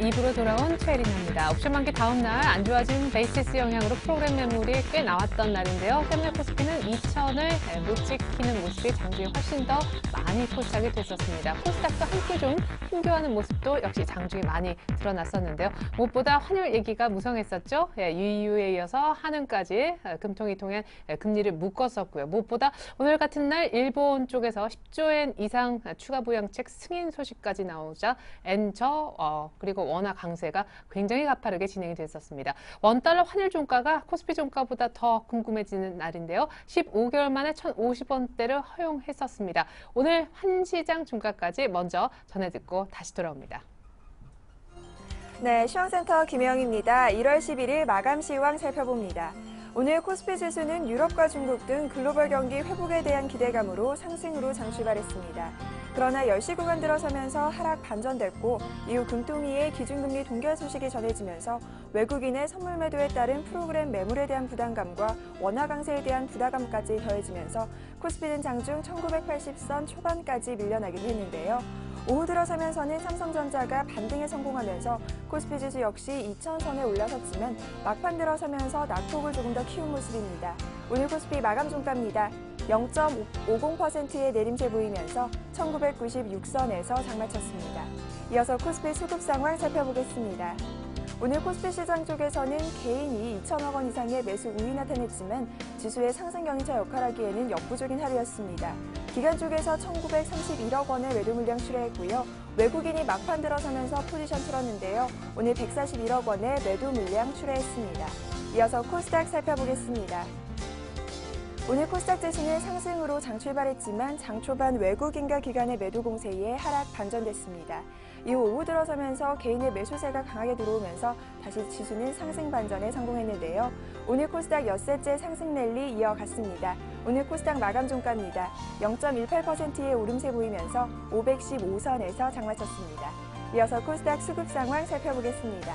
2부로 돌아온 최혜린입니다. 옵션 만기 다음 날 안 좋아진 베이시스 영향으로 프로그램 매물이 꽤 나왔던 날인데요. 때문에 코스피는 2,000을 못 지키는 모습이 장중에 훨씬 더 많이 포착이 됐었습니다. 코스닥도 함께 좀 힘겨워하는 모습도 역시 장중에 많이 드러났었는데요. 무엇보다 환율 얘기가 무성했었죠. 유유에 이어서 한은까지 금통위 통해 금리를 묶었었고요. 무엇보다 오늘 같은 날 일본 쪽에서 10조엔 이상 추가 부양책 승인 소식까지 나오자 엔저 그리고 원화 강세가 굉장히 가파르게 진행이 됐었습니다. 원달러 환율 종가가 코스피 종가보다 더 궁금해지는 날인데요. 15개월 만에 1,050원대를 허용했었습니다. 오늘 한시장 종가까지 먼저 전해 듣고 다시 돌아옵니다. 네, 시황센터 김혜영입니다. 1월 11일 마감 시황 살펴봅니다. 오늘 코스피 지수는 유럽과 중국 등 글로벌 경기 회복에 대한 기대감으로 상승으로 장출발했습니다. 그러나 10시 구간 들어서면서 하락 반전됐고 이후 금통위의 기준금리 동결 소식이 전해지면서 외국인의 선물 매도에 따른 프로그램 매물에 대한 부담감과 원화 강세에 대한 부담감까지 더해지면서 코스피는 장중 1980선 초반까지 밀려나기도 했는데요. 오후 들어서면서는 삼성전자가 반등에 성공하면서 코스피 지수 역시 2,000선에 올라섰지만 막판 들어서면서 낙폭을 조금 더 키운 모습입니다. 오늘 코스피 마감 종가입니다. 0.50%의 내림세 보이면서 1996선에서 장마쳤습니다. 이어서 코스피 수급 상황 살펴보겠습니다. 오늘 코스피 시장 쪽에서는 개인이 2천억 원 이상의 매수 우위 나타냈지만 지수의 상승 견인차 역할하기에는 역부족인 하루였습니다. 기관 쪽에서 1,931억 원의 매도 물량 출하했고요. 외국인이 막판 들어서면서 포지션 틀었는데요. 오늘 141억 원의 매도 물량 출하했습니다. 이어서 코스닥 살펴보겠습니다. 오늘 코스닥 지수는 상승으로 장 출발했지만 장 초반 외국인과 기관의 매도 공세에 하락 반전됐습니다. 이후 오후 들어서면서 개인의 매수세가 강하게 들어오면서 다시 지수는 상승 반전에 성공했는데요. 오늘 코스닥 엿새째 상승 랠리 이어갔습니다. 오늘 코스닥 마감 종가입니다. 0.18%의 오름세 보이면서 515선에서 장마쳤습니다. 이어서 코스닥 수급 상황 살펴보겠습니다.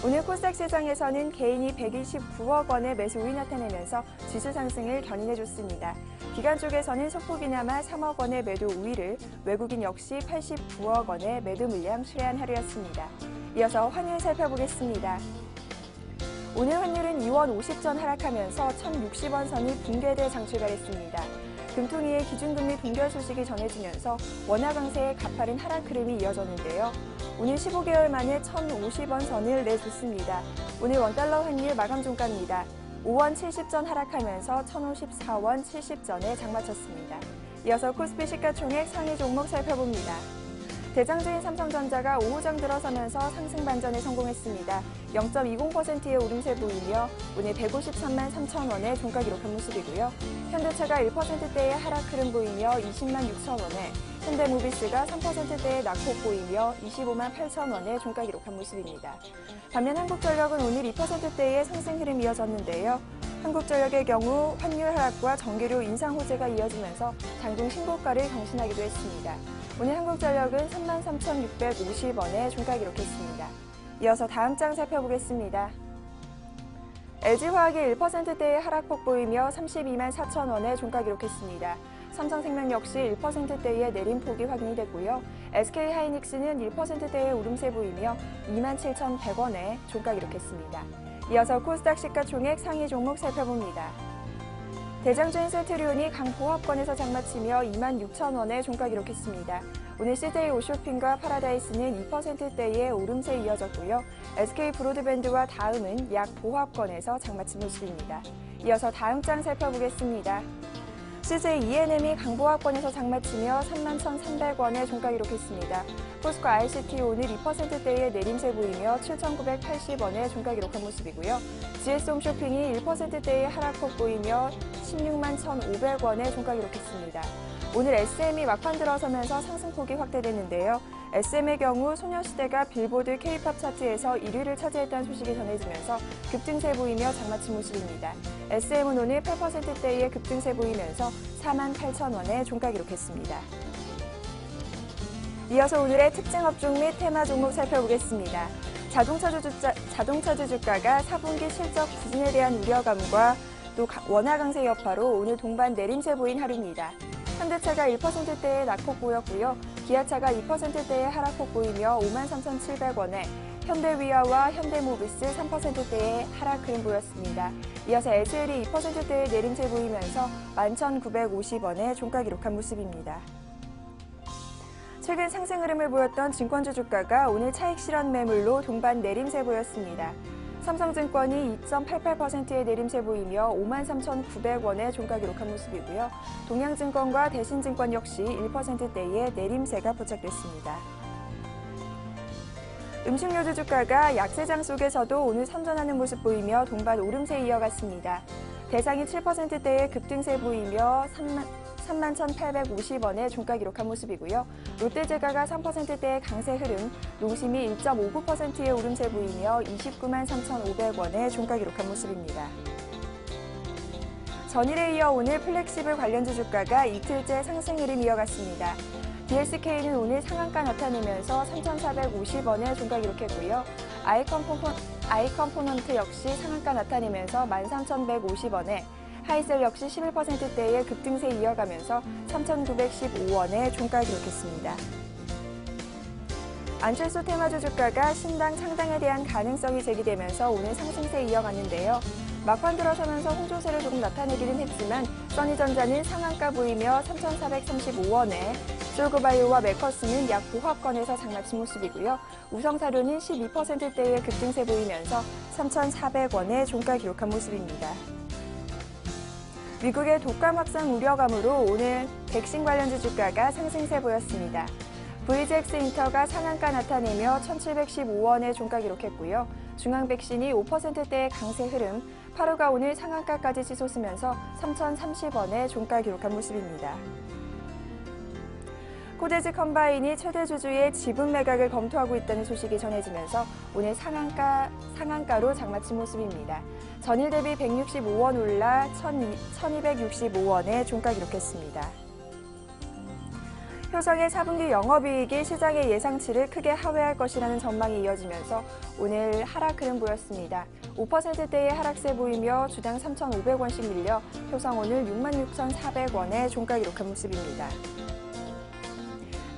오늘 코스닥 시장에서는 개인이 129억 원의 매수 우위 나타내면서 지수 상승을 견인해줬습니다. 기관 쪽에서는 소폭이나마 3억 원의 매도 우위를, 외국인 역시 89억 원의 매도 물량 출하한 하루였습니다. 이어서 환율 살펴보겠습니다. 오늘 환율은 2원 50전 하락하면서 1,060원 선이 붕괴돼 장출발했습니다. 금통위의 기준금리 동결 소식이 전해지면서 원화 강세의 가파른 하락 흐름이 이어졌는데요. 오늘 15개월 만에 1,050원 선을 내줬습니다. 오늘 원달러 환율 마감 종가입니다. 5원 70전 하락하면서 1,054원 70전에 장마쳤습니다. 이어서 코스피 시가총액 상위 종목 살펴봅니다. 대장주인 삼성전자가 오후장 들어서면서 상승 반전에 성공했습니다. 0.20%의 오름세 보이며 오늘 153만 3천 원의 종가 기록한 모습이고요. 현대차가 1%대의 하락 흐름 보이며 20만 6천 원에, 현대모비스가 3%대의 낙폭 보이며 25만 8천 원의 종가 기록한 모습입니다. 반면 한국전력은 오늘 2%대의 상승 흐름이 이어졌는데요. 한국전력의 경우 환율 하락과 전기료 인상 호재가 이어지면서 장중 신고가를 경신하기도 했습니다. 오늘 한국전력은 33,650원에 종가 기록했습니다. 이어서 다음 장 살펴보겠습니다. LG화학이 1%대의 하락폭 보이며 32만 4천 원에 종가 기록했습니다. 삼성생명 역시 1%대의 내림폭이 확인이 됐고요. SK하이닉스는 1%대의 오름세 보이며 27,100원에 종가 기록했습니다. 이어서 코스닥 시가총액 상위 종목 살펴봅니다. 대장주인 센트리온이 강보합권에서 장마치며 26,000원에 종가 기록했습니다. 오늘 CJ 오쇼핑과 파라다이스는 2%대의 오름세 이어졌고요. SK 브로드밴드와 다음은 약 보합권에서 장마친 모습입니다. 이어서 다음 장 살펴보겠습니다. CJ ENM이 강보합권에서 장마치며 31,300원에 종가 기록했습니다. 포스코 ICT 오늘 2%대의 내림세 보이며 7,980원에 종가 기록한 모습이고요. GS홈쇼핑이 1%대의 하락폭 보이며 16만 1,500원에 종가 기록했습니다. 오늘 SM이 막판 들어서면서 상승폭이 확대됐는데요. SM의 경우 소녀시대가 빌보드 K-팝 차트에서 1위를 차지했다는 소식이 전해지면서 급등세 보이며 장마친 모습입니다. SM은 오늘 8%대의 급등세 보이면서 4만 8천 원에 종가 기록했습니다. 이어서 오늘의 특징 업종 및 테마 종목 살펴보겠습니다. 자동차주 주가가 4분기 실적 부진에 대한 우려감과 또 원화 강세 여파로 오늘 동반 내림세 보인 하루입니다. 현대차가 1%대의 낙폭 보였고요. 기아차가 2%대의 하락폭 보이며 53,700원에, 현대위아와 현대모비스 3%대의 하락 흐름 보였습니다. 이어서 SL이 2%대의 내림세 보이면서 11,950원에 종가 기록한 모습입니다. 최근 상승 흐름을 보였던 증권주 주가가 오늘 차익 실현 매물로 동반 내림세 보였습니다. 삼성증권이 2.88%의 내림세 보이며 53,900원에 종가 기록한 모습이고요. 동양증권과 대신증권 역시 1%대의 내림세가 포착됐습니다. 음식료주 주가가 약세장 속에서도 오늘 선전하는 모습 보이며 동반 오름세 이어갔습니다. 대상이 7%대의 급등세 보이며 31,850원에 종가 기록한 모습이고요. 롯데제과가 3%대의 강세 흐름, 농심이 1.59%의 오름세 보이며 29만 3,500원에 종가 기록한 모습입니다. 전일에 이어 오늘 플렉시블 관련주 주가가 이틀째 상승 흐름 이어갔습니다. DSK는 오늘 상한가 나타내면서 3,450원에 종가 기록했고요. 아이컴포넌트 역시 상한가 나타내면서 13,150원에, 하이셀 역시 11%대의 급등세 이어가면서 3,915원에 종가 기록했습니다. 안철수 테마주 주가가 신당 창당에 대한 가능성이 제기되면서 오늘 상승세 이어갔는데요. 막판 들어서면서 호조세를 조금 나타내기는 했지만 써니전자는 상한가 보이며 3,435원에, 솔고바이오와 메커스는 약 보합권에서 장마친 모습이고요. 우성사료는 12%대의 급등세 보이면서 3,400원에 종가 기록한 모습입니다. 미국의 독감 확산 우려감으로 오늘 백신 관련주 주가가 상승세 보였습니다. VGX 인터가 상한가 나타내며 1,715원에 종가 기록했고요. 중앙백신이 5%대의 강세 흐름, 파루가 오늘 상한가까지 치솟으면서 3,030원에 종가 기록한 모습입니다. 코데즈 컴바인이 최대 주주의 지분 매각을 검토하고 있다는 소식이 전해지면서 오늘 상한가로 장마친 모습입니다. 전일 대비 165원 올라 1,265원에 종가 기록했습니다. 효성의 4분기 영업이익이 시장의 예상치를 크게 하회할 것이라는 전망이 이어지면서 오늘 하락 흐름 보였습니다. 5%대의 하락세 보이며 주당 3,500원씩 밀려 효성 오늘 66,400원에 종가 기록한 모습입니다.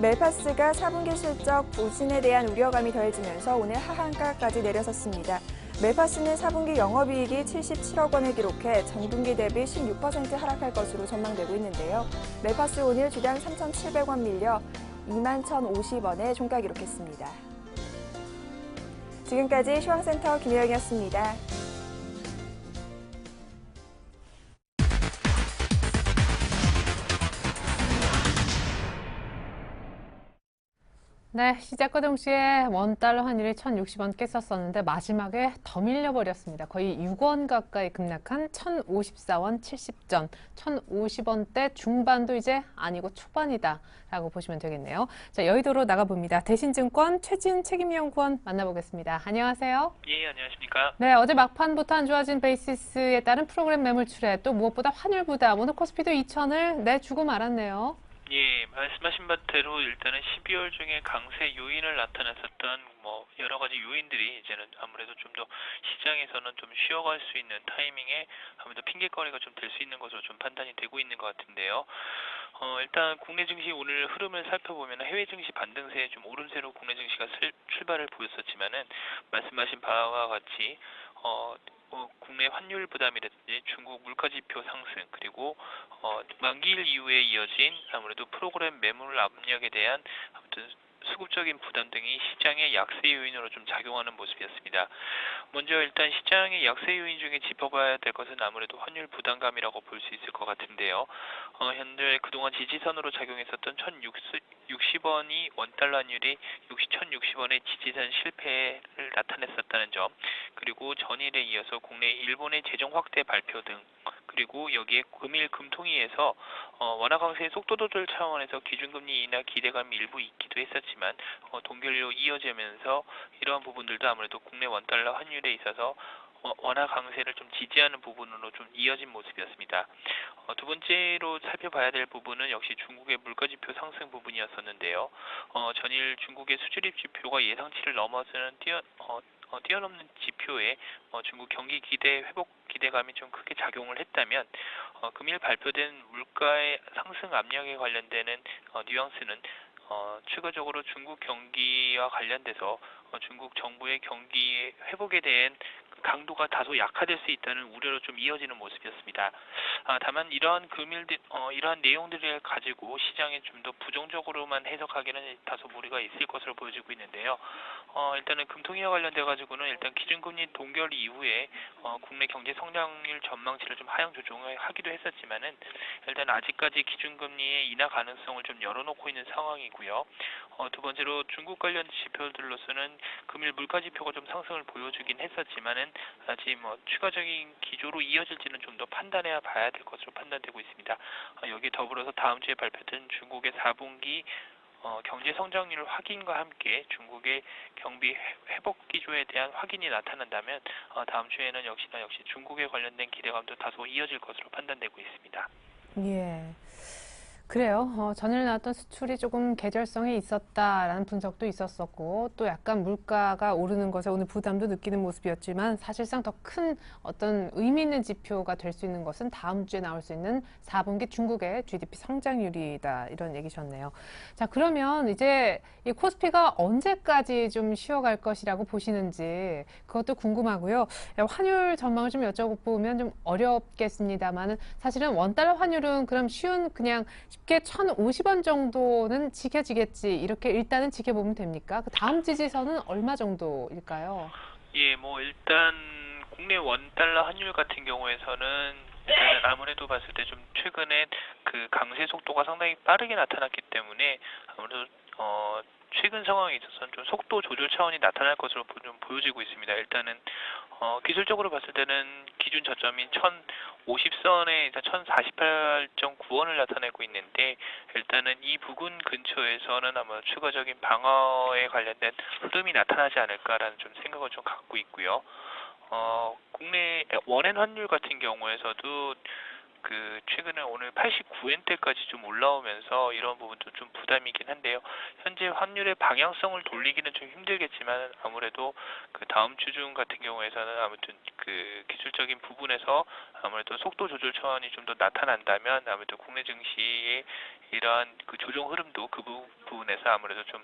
멜파스가 4분기 실적 부진에 대한 우려감이 더해지면서 오늘 하한가까지 내려섰습니다. 멜파스는 4분기 영업이익이 77억 원을 기록해 전분기 대비 16% 하락할 것으로 전망되고 있는데요. 멜파스 오늘 주당 3,700원 밀려 21,050원에 종가 기록했습니다. 지금까지 시황센터 김혜영이었습니다. 네, 시작과 동시에 원달러 환율이 1,060원 깼었었는데 마지막에 더 밀려버렸습니다. 거의 6원 가까이 급락한 1,054원 70전, 1,050원대 중반도 이제 아니고 초반이다라고 보시면 되겠네요. 자, 여의도로 나가봅니다. 대신증권 최진 책임연구원 만나보겠습니다. 안녕하세요. 예, 안녕하십니까. 네, 어제 막판부터 안 좋아진 베이시스에 따른 프로그램 매물출에 또 무엇보다 환율 부담, 오늘 코스피도 2,000을 내주고 말았네요. 예, 말씀하신 바대로 일단은 12월 중에 강세 요인을 나타냈었던 여러 가지 요인들이 이제는 아무래도 좀 더 시장에서는 좀 쉬어갈 수 있는 타이밍에 아무래도 핑계거리가 좀 될 수 있는 것으로 좀 판단이 되고 있는 것 같은데요. 일단 국내 증시 오늘 흐름을 살펴보면 해외 증시 반등세에 좀 오름세로 국내 증시가 출발을 보였었지만은 말씀하신 바와 같이 국내 환율 부담이라든지 중국 물가지표 상승 그리고 만기일 이후에 이어진 아무래도 프로그램 매물 압력에 대한 아무튼 수급적인 부담 등이 시장의 약세 요인으로 좀 작용하는 모습이었습니다. 먼저 일단 시장의 약세 요인 중에 짚어봐야 될 것은 아무래도 환율 부담감이라고 볼 수 있을 것 같은데요. 현재 그동안 지지선으로 작용했었던 1,060원이 원달러 환율이 1,060원의 지지선 실패를 나타냈었다는 점, 그리고 전일에 이어서 국내 일본의 재정 확대 발표 등, 그리고 여기에 금일 금통위에서 원화 강세의 속도 조절 차원에서 기준금리 인하 기대감이 일부 있기도 했었지만 동결로 이어지면서 이러한 부분들도 아무래도 국내 원달러 환율에 있어서 원화 강세를 좀 지지하는 부분으로 좀 이어진 모습이었습니다. 두 번째로 살펴봐야 될 부분은 역시 중국의 물가지표 상승 부분이었었는데요. 전일 중국의 수출입 지표가 예상치를 넘어서는 뛰어넘는 지표에 중국 경기 회복 기대감이 좀 크게 작용을 했다면 금일 발표된 물가의 상승 압력에 관련되는 뉘앙스는 추가적으로 중국 경기와 관련돼서 중국 정부의 경기 회복에 대한 강도가 다소 약화될 수 있다는 우려로 좀 이어지는 모습이었습니다. 다만 이러한 이러한 내용들을 가지고 시장에 좀 더 부정적으로만 해석하기는 다소 무리가 있을 것으로 보여지고 있는데요. 일단은 금통위와 관련돼 가지고는 일단 기준금리 동결 이후에 국내 경제 성장률 전망치를 좀 하향 조정을 하기도 했었지만은 일단 아직까지 기준금리의 인하 가능성을 좀 열어놓고 있는 상황이고요. 두 번째로 중국 관련 지표들로서는 금일 물가 지표가 좀 상승을 보여주긴 했었지만은 아직 추가적인 기조로 이어질지는 좀 더 판단해야 봐야 될 것으로 판단되고 있습니다. 여기에 더불어서 다음 주에 발표된 중국의 4분기 경제 성장률 확인과 함께 중국의 경비 회복 기조에 대한 확인이 나타난다면 다음 주에는 역시 중국에 관련된 기대감도 다소 이어질 것으로 판단되고 있습니다. 예. 그래요. 전일 나왔던 수출이 조금 계절성이 있었다라는 분석도 있었었고, 또 약간 물가가 오르는 것에 오늘 부담도 느끼는 모습이었지만, 사실상 더 큰 어떤 의미 있는 지표가 될 수 있는 것은 다음 주에 나올 수 있는 4분기 중국의 GDP 성장률이다. 이런 얘기셨네요. 자, 그러면 이제 이 코스피가 언제까지 좀 쉬어갈 것이라고 보시는지 그것도 궁금하고요. 환율 전망을 좀 여쭤보면 좀 어렵겠습니다만은 사실은 원달러 환율은 그럼 그냥 쉽게 1,050원 정도는 지켜지겠지. 이렇게 일단은 지켜보면 됩니까? 그 다음 지지선은 얼마 정도일까요? 예, 일단 국내 원달러 환율 같은 경우에서는 일단은 아무래도 봤을 때 좀 최근에 그 강세 속도가 상당히 빠르게 나타났기 때문에 아무래도 최근 상황에 있어서는 좀 속도 조절 차원이 나타날 것으로 좀 보여지고 있습니다. 일단은 기술적으로 봤을 때는 기준 저점인 1,050선에 1,048.9원을 나타내고 있는데 일단은 이 부근 근처에서는 아마 추가적인 방어에 관련된 흐름이 나타나지 않을까라는 좀 생각을 좀 갖고 있고요. 국내 원엔 환율 같은 경우에서도 최근에 오늘 89엔대까지 좀 올라오면서 이런 부분도 좀 부담이긴 한데요. 현재 환율의 방향성을 돌리기는 좀 힘들겠지만 아무래도 다음 주 중 같은 경우에서는 아무튼 기술적인 부분에서 아무래도 속도 조절 차원이 좀 더 나타난다면 아무래도 국내 증시의 이러한 조정 흐름도 그 부분에서 아무래도 좀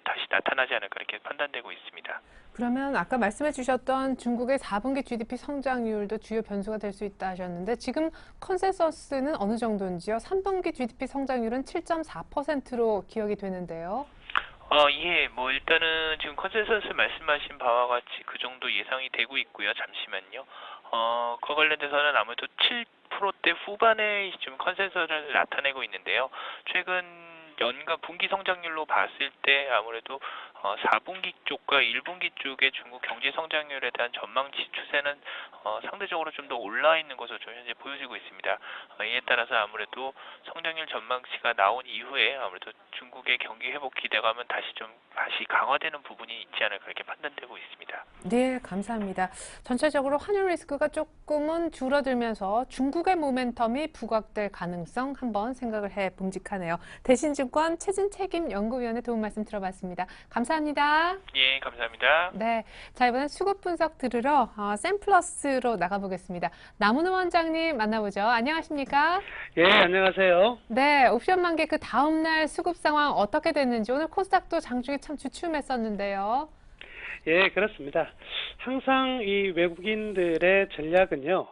다시 나타나지 않을까 이렇게 판단되고 있습니다. 그러면 아까 말씀해 주셨던 중국의 4분기 GDP 성장률도 주요 변수가 될 수 있다 하셨는데 지금 컨센서스는 어느 정도인지요? 3분기 GDP 성장률은 7.4%로 기억이 되는데요. 예, 일단은 지금 컨센서스 말씀하신 바와 같이 그 정도 예상이 되고 있고요. 잠시만요. 그와 관련돼서는 아무래도 7%대 후반에 지금 컨센서스를 나타내고 있는데요. 최근 연간 분기 성장률로 봤을 때 아무래도 4분기 쪽과 1분기 쪽의 중국 경제 성장률에 대한 전망치 추세는 상대적으로 좀 더 올라 있는 것으로 좀 현재 보여지고 있습니다. 이에 따라서 아무래도 성장률 전망치가 나온 이후에 아무래도 중국의 경기 회복 기대감은 다시 강화되는 부분이 있지 않을까 이렇게 판단되고 있습니다. 네, 감사합니다. 전체적으로 환율 리스크가 조금은 줄어들면서 중국의 모멘텀이 부각될 가능성 한번 생각을 해 봄직하네요. 대신증권 최진책임 연구위원의 도움 말씀 들어봤습니다. 감사합니다. 예, 감사합니다. 네, 자 이번엔 수급 분석 들으러 샘플러스로 나가보겠습니다. 남은호 원장님 만나보죠. 안녕하십니까? 예, 안녕하세요. 네, 옵션 만기 그 다음날 수급 상황 어떻게 됐는지 오늘 코스닥도 장중에 참 주춤했었는데요. 예, 그렇습니다. 항상 이 외국인들의 전략은요,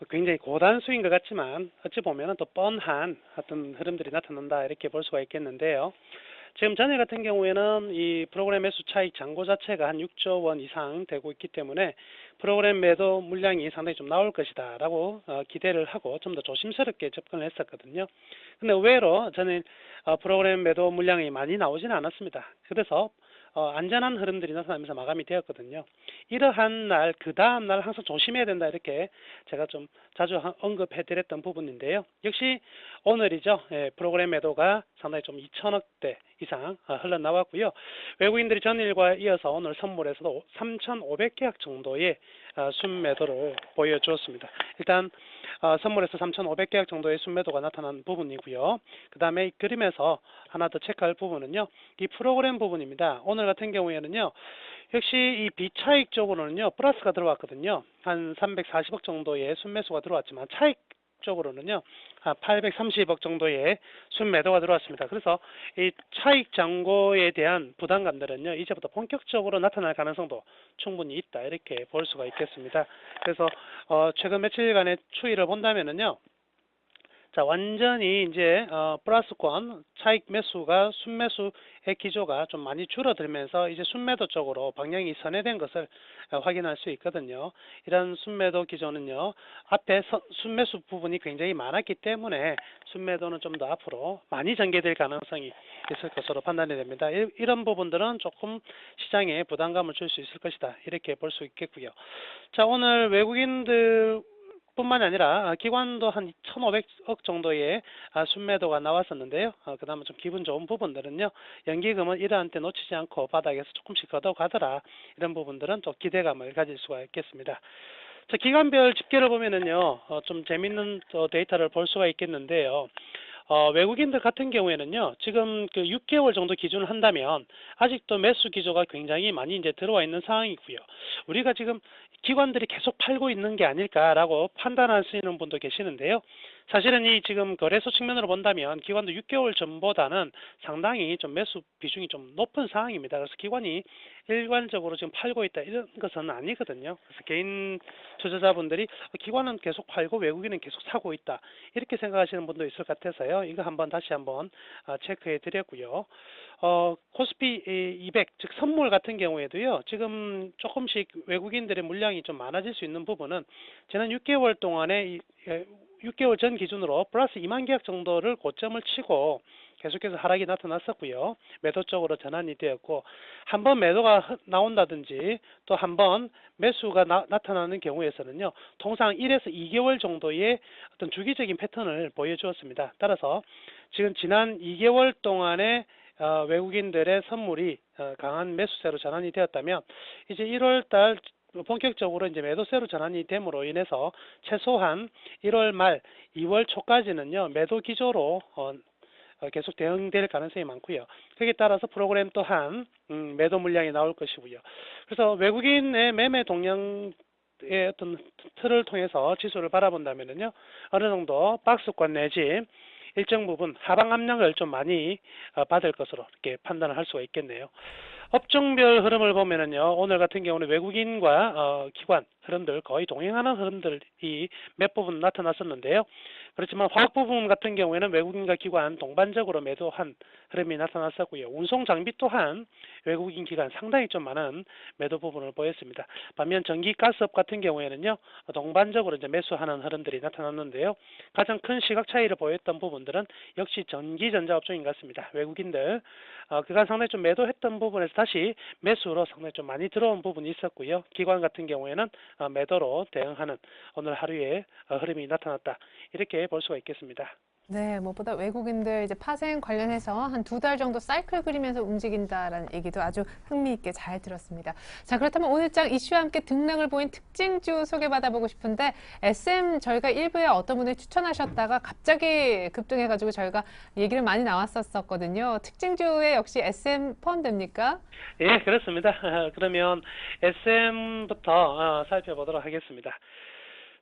굉장히 고단수인 것 같지만 어찌 보면 또 뻔한 어떤 흐름들이 나타난다 이렇게 볼 수가 있겠는데요. 지금 전일 같은 경우에는 이 프로그램 매수 차익 잔고 자체가 한 6조 원 이상 되고 있기 때문에 프로그램 매도 물량이 상당히 좀 나올 것이다 라고 기대를 하고 좀 더 조심스럽게 접근을 했었거든요. 근데 의외로 저는 프로그램 매도 물량이 많이 나오지는 않았습니다. 그래서 안전한 흐름들이 나타나면서 마감이 되었거든요. 이러한 날, 그 다음 날 항상 조심해야 된다 이렇게 제가 좀 자주 언급해드렸던 부분인데요. 역시 오늘이죠. 예, 프로그램 매도가 상당히 좀 2천억대 이상 흘러나왔고요. 외국인들이 전일과 이어서 오늘 선물에서도 3,500계약 정도의 순매도를 보여주었습니다. 일단 선물에서 3,500계약 정도의 순매도가 나타난 부분이고요. 그 다음에 이 그림에서 하나 더 체크할 부분은요. 이 프로그램 부분입니다. 오늘 같은 경우에는요. 역시 이 비차익 쪽으로는요. 플러스가 들어왔거든요. 한 340억 정도의 순매수가 들어왔지만 차익 쪽으로는요, 830억 정도의 순매도가 들어왔습니다. 그래서 이 차익 잔고에 대한 부담감들은요, 이제부터 본격적으로 나타날 가능성도 충분히 있다, 이렇게 볼 수가 있겠습니다. 그래서 최근 며칠간의 추이를 본다면은요, 자, 완전히 이제 플러스권 차익 매수가 순매수의 기조가 좀 많이 줄어들면서 이제 순매도 쪽으로 방향이 선회된 것을 확인할 수 있거든요. 이런 순매도 기조는요, 앞에 순매수 부분이 굉장히 많았기 때문에 순매도는 좀 더 앞으로 많이 전개될 가능성이 있을 것으로 판단이 됩니다. 이런 부분들은 조금 시장에 부담감을 줄 수 있을 것이다, 이렇게 볼 수 있겠고요. 자, 오늘 외국인들 뿐만이 아니라 기관도 한 1,500억 정도의 순매도가 나왔었는데요. 그다음에 좀 기분 좋은 부분들은요, 연기금은 이러한 때 놓치지 않고 바닥에서 조금씩 걷어가더라, 이런 부분들은 또 기대감을 가질 수가 있겠습니다. 자, 기관별 집계를 보면은요, 좀 재밌는 데이터를 볼 수가 있겠는데요. 외국인들 같은 경우에는요, 지금 그 6개월 정도 기준을 한다면 아직도 매수 기조가 굉장히 많이 이제 들어와 있는 상황이고요. 우리가 지금 기관들이 계속 팔고 있는 게 아닐까라고 판단하시는 분도 계시는데요. 사실은 이 지금 거래소 측면으로 본다면 기관도 6개월 전보다는 상당히 좀 매수 비중이 좀 높은 상황입니다. 그래서 기관이 일관적으로 지금 팔고 있다, 이런 것은 아니거든요. 그래서 개인 투자자분들이 기관은 계속 팔고 외국인은 계속 사고 있다, 이렇게 생각하시는 분도 있을 것 같아서요. 이거 다시 한번 체크해 드렸고요. 코스피 200, 즉 선물 같은 경우에도요, 지금 조금씩 외국인들의 물량이 좀 많아질 수 있는 부분은 지난 6개월 동안에 6개월 전 기준으로 플러스 2만 계약 정도를 고점을 치고 계속해서 하락이 나타났었고요. 매도 쪽으로 전환이 되었고, 한번 매도가 나온다든지 또 한번 매수가 나타나는 경우에서는요, 통상 1에서 2개월 정도의 어떤 주기적인 패턴을 보여주었습니다. 따라서 지금 지난 2개월 동안에 외국인들의 선물이 강한 매수세로 전환이 되었다면, 이제 1월달 본격적으로 이제 매도세로 전환이 됨으로 인해서 최소한 1월 말 2월 초까지는요, 매도 기조로 계속 대응될 가능성이 많고요. 거기에 따라서 프로그램 또한 매도 물량이 나올 것이고요. 그래서 외국인의 매매 동향의 어떤 틀을 통해서 지수를 바라본다면요, 어느 정도 박스권 내지 일정 부분 하방 압력을 좀 많이 받을 것으로 이렇게 판단을 할 수가 있겠네요. 업종별 흐름을 보면은요, 오늘 같은 경우는 외국인과 기관 흐름들 거의 동행하는 흐름들이 몇 부분 나타났었는데요. 그렇지만 화학 부분 같은 경우에는 외국인과 기관 동반적으로 매도한 흐름이 나타났었고요. 운송 장비 또한 외국인 기관 상당히 좀 많은 매도 부분을 보였습니다. 반면 전기 가스업 같은 경우에는요, 동반적으로 이제 매수하는 흐름들이 나타났는데요. 가장 큰 시각 차이를 보였던 부분들은 역시 전기전자 업종인 것 같습니다. 외국인들 그간 상당히 좀 매도했던 부분에서 다시 매수로 상당히 좀 많이 들어온 부분이 있었고요. 기관 같은 경우에는 매도로 대응하는 오늘 하루의 흐름이 나타났다, 이렇게 볼 수가 있겠습니다. 네, 무엇보다 외국인들 이제 파생 관련해서 한 2달 정도 사이클 그리면서 움직인다라는 얘기도 아주 흥미있게 잘 들었습니다. 자, 그렇다면 오늘 장 이슈와 함께 등락을 보인 특징주 소개받아보고 싶은데, SM 저희가 1부에 어떤 분을 추천하셨다가 갑자기 급등해가지고 저희가 얘기를 많이 나왔었거든요. 특징주에 역시 SM 포함됩니까? 예, 그렇습니다. 그러면 SM부터 살펴보도록 하겠습니다.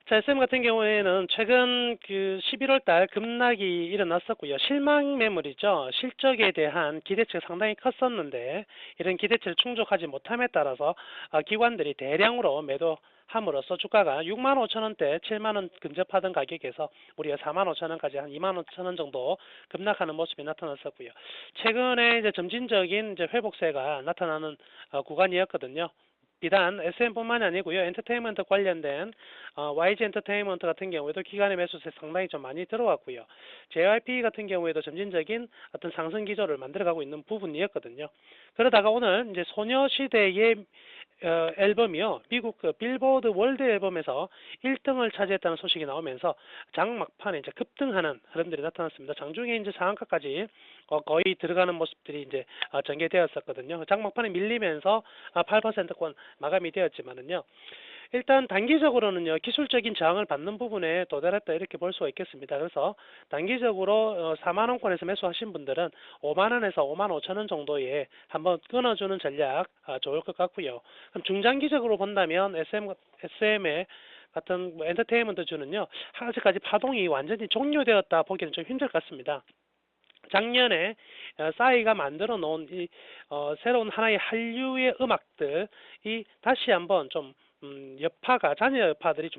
자, SM 같은 경우에는 최근 그 11월 달 급락이 일어났었고요. 실망 매물이죠. 실적에 대한 기대치가 상당히 컸었는데, 이런 기대치를 충족하지 못함에 따라서 기관들이 대량으로 매도함으로써 주가가 6만 5천 원대, 7만 원 근접하던 가격에서 우리가 4만 5천 원까지 한 2만 5천 원 정도 급락하는 모습이 나타났었고요. 최근에 이제 점진적인 이제 회복세가 나타나는 구간이었거든요. 비단 SM뿐만이 아니고요. 엔터테인먼트 관련된 YG 엔터테인먼트 같은 경우에도 기관의 매수세 상당히 좀 많이 들어왔고요. JYP 같은 경우에도 점진적인 어떤 상승 기조를 만들어가고 있는 부분이었거든요. 그러다가 오늘 이제 소녀시대의 앨범이요, 미국 그 빌보드 월드 앨범에서 1등을 차지했다는 소식이 나오면서 장 막판에 이제 급등하는 흐름들이 나타났습니다. 장중에 이제 상한가까지 거의 들어가는 모습들이 이제 전개되었었거든요. 장 막판에 밀리면서 8%권 마감이 되었지만은요, 일단 단기적으로는요, 기술적인 저항을 받는 부분에 도달했다, 이렇게 볼 수가 있겠습니다. 그래서 단기적으로 4만 원권에서 매수하신 분들은 5만 원에서 5만 5천 원 정도에 한번 끊어주는 전략 좋을 것 같고요. 그럼 중장기적으로 본다면 SM의 같은 뭐 엔터테인먼트주는요, 아직까지 파동이 완전히 종료되었다 보기는 좀 힘들 것 같습니다. 작년에 싸이가 만들어 놓은 이 새로운 하나의 한류의 음악들이 다시 한번 좀 여파가 잔여 여파들이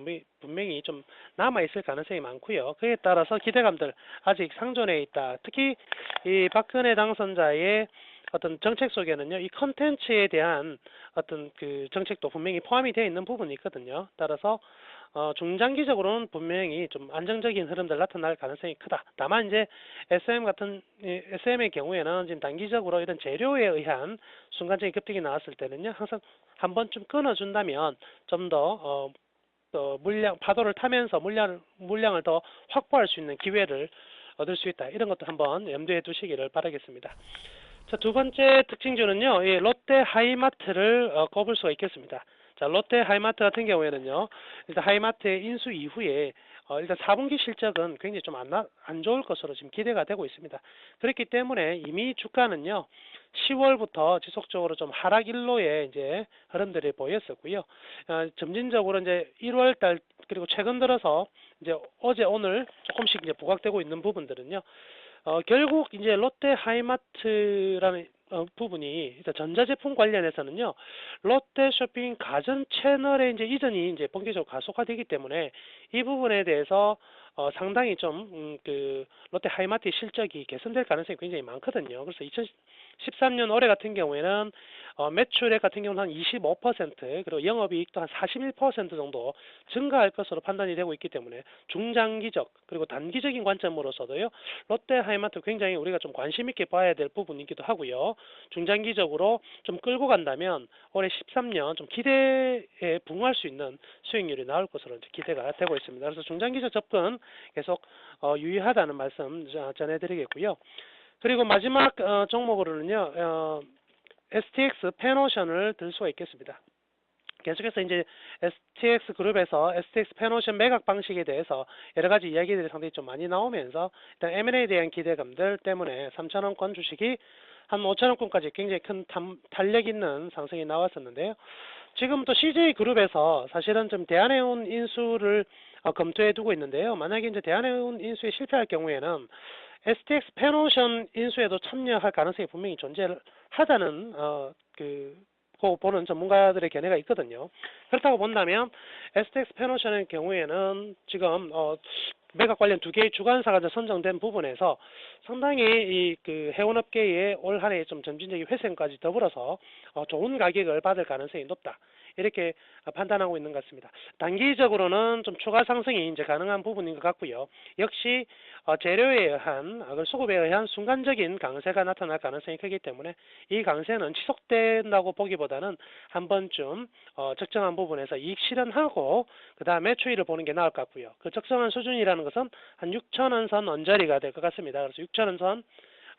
분명히 좀 남아 있을 가능성이 많고요. 그에 따라서 기대감들 아직 상존해 있다. 특히 이 박근혜 당선자의 어떤 정책 속에는요, 이 컨텐츠에 대한 어떤 그 정책도 분명히 포함이 되어 있는 부분이 있거든요. 따라서 중장기적으로는 분명히 좀 안정적인 흐름들 나타날 가능성이 크다. 다만 이제 SM의 경우에는 지금 단기적으로 이런 재료에 의한 순간적인 급등이 나왔을 때는요, 항상 한 번쯤 끊어준다면 좀 더 파도를 타면서 물량을 더 확보할 수 있는 기회를 얻을 수 있다. 이런 것도 한번 염두에 두시기를 바라겠습니다. 자, 두 번째 특징주는요, 이 롯데 하이마트를 꼽을 수가 있겠습니다. 자, 롯데 하이마트 같은 경우에는요, 일단 하이마트의 인수 이후에 일단 4분기 실적은 굉장히 좀 안 좋을 것으로 지금 기대가 되고 있습니다. 그렇기 때문에 이미 주가는요, 10월부터 지속적으로 좀 하락 일로의 이제 흐름들이 보였었고요. 점진적으로 이제 1월 달 그리고 최근 들어서 이제 어제 오늘 조금씩 이제 부각되고 있는 부분들은요. 결국 이제 롯데 하이마트라는 부분이 일단 전자제품 관련해서는요, 롯데 쇼핑 가전 채널의 이제 이전이 이제 본격적으로 가속화되기 때문에 이 부분에 대해서 상당히 좀 롯데 하이마트의 실적이 개선될 가능성이 굉장히 많거든요. 그래서 2013년 올해 같은 경우에는 매출액 같은 경우는 한 25% 그리고 영업이익도 한 41% 정도 증가할 것으로 판단이 되고 있기 때문에 중장기적 그리고 단기적인 관점으로서도요, 롯데 하이마트 굉장히 우리가 좀 관심 있게 봐야 될 부분이기도 하고요. 중장기적으로 좀 끌고 간다면 올해 13년 좀 기대에 부응할 수 있는 수익률이 나올 것으로 이제 기대가 되고 있습니다. 그래서 중장기적 접근 계속 유의하다는 말씀 전해드리겠고요. 그리고 마지막 종목으로는요, STX 펜오션을 들 수가 있겠습니다. 계속해서 이제 STX 그룹에서 STX 펜오션 매각 방식에 대해서 여러 가지 이야기들이 상당히 좀 많이 나오면서 일단 M&A에 대한 기대감들 때문에 3,000원권 주식이 한 5,000원권까지 굉장히 큰 탄력 있는 상승이 나왔었는데요. 지금 또 CJ그룹에서 사실은 좀 대한해운 인수를 검토해 두고 있는데요. 만약에 이제 대한해운 인수에 실패할 경우에는 STX 펜오션 인수에도 참여할 가능성이 분명히 존재하다는 보는 전문가들의 견해가 있거든요. 그렇다고 본다면 STX 펜오션의 경우에는 지금 매각 관련 두 개의 주관사가 선정된 부분에서 상당히 이 해운업계의 올 한해 좀 점진적인 회생까지 더불어서 좋은 가격을 받을 가능성이 높다. 이렇게 판단하고 있는 것 같습니다. 단기적으로는 좀 추가 상승이 이제 가능한 부분인 것 같고요. 역시 재료에 의한 수급에 의한 순간적인 강세가 나타날 가능성이 크기 때문에 이 강세는 지속된다고 보기보다는 한 번쯤 적정한 부분에서 이익 실현하고 그 다음에 추이를 보는 게 나을 것 같고요. 그 적정한 수준이라는 것은 한 6,000원 선 언저리가 될 것 같습니다. 그래서 6,000원 선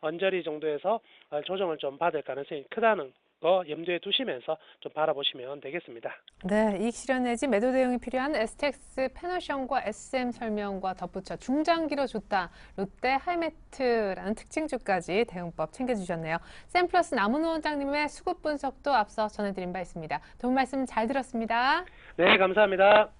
언저리 정도에서 조정을 좀 받을 가능성이 크다는 거 염두에 두시면서 좀 바라보시면 되겠습니다. 네, 이익 실현 내지 매도 대응이 필요한 STX 펜오션과 SM 설명과 덧붙여 중장기로 좋다. 롯데 하이매트라는 특징주까지 대응법 챙겨주셨네요. 샘플러스 남은호 원장님의 수급 분석도 앞서 전해드린 바 있습니다. 도움 말씀 잘 들었습니다. 네, 감사합니다.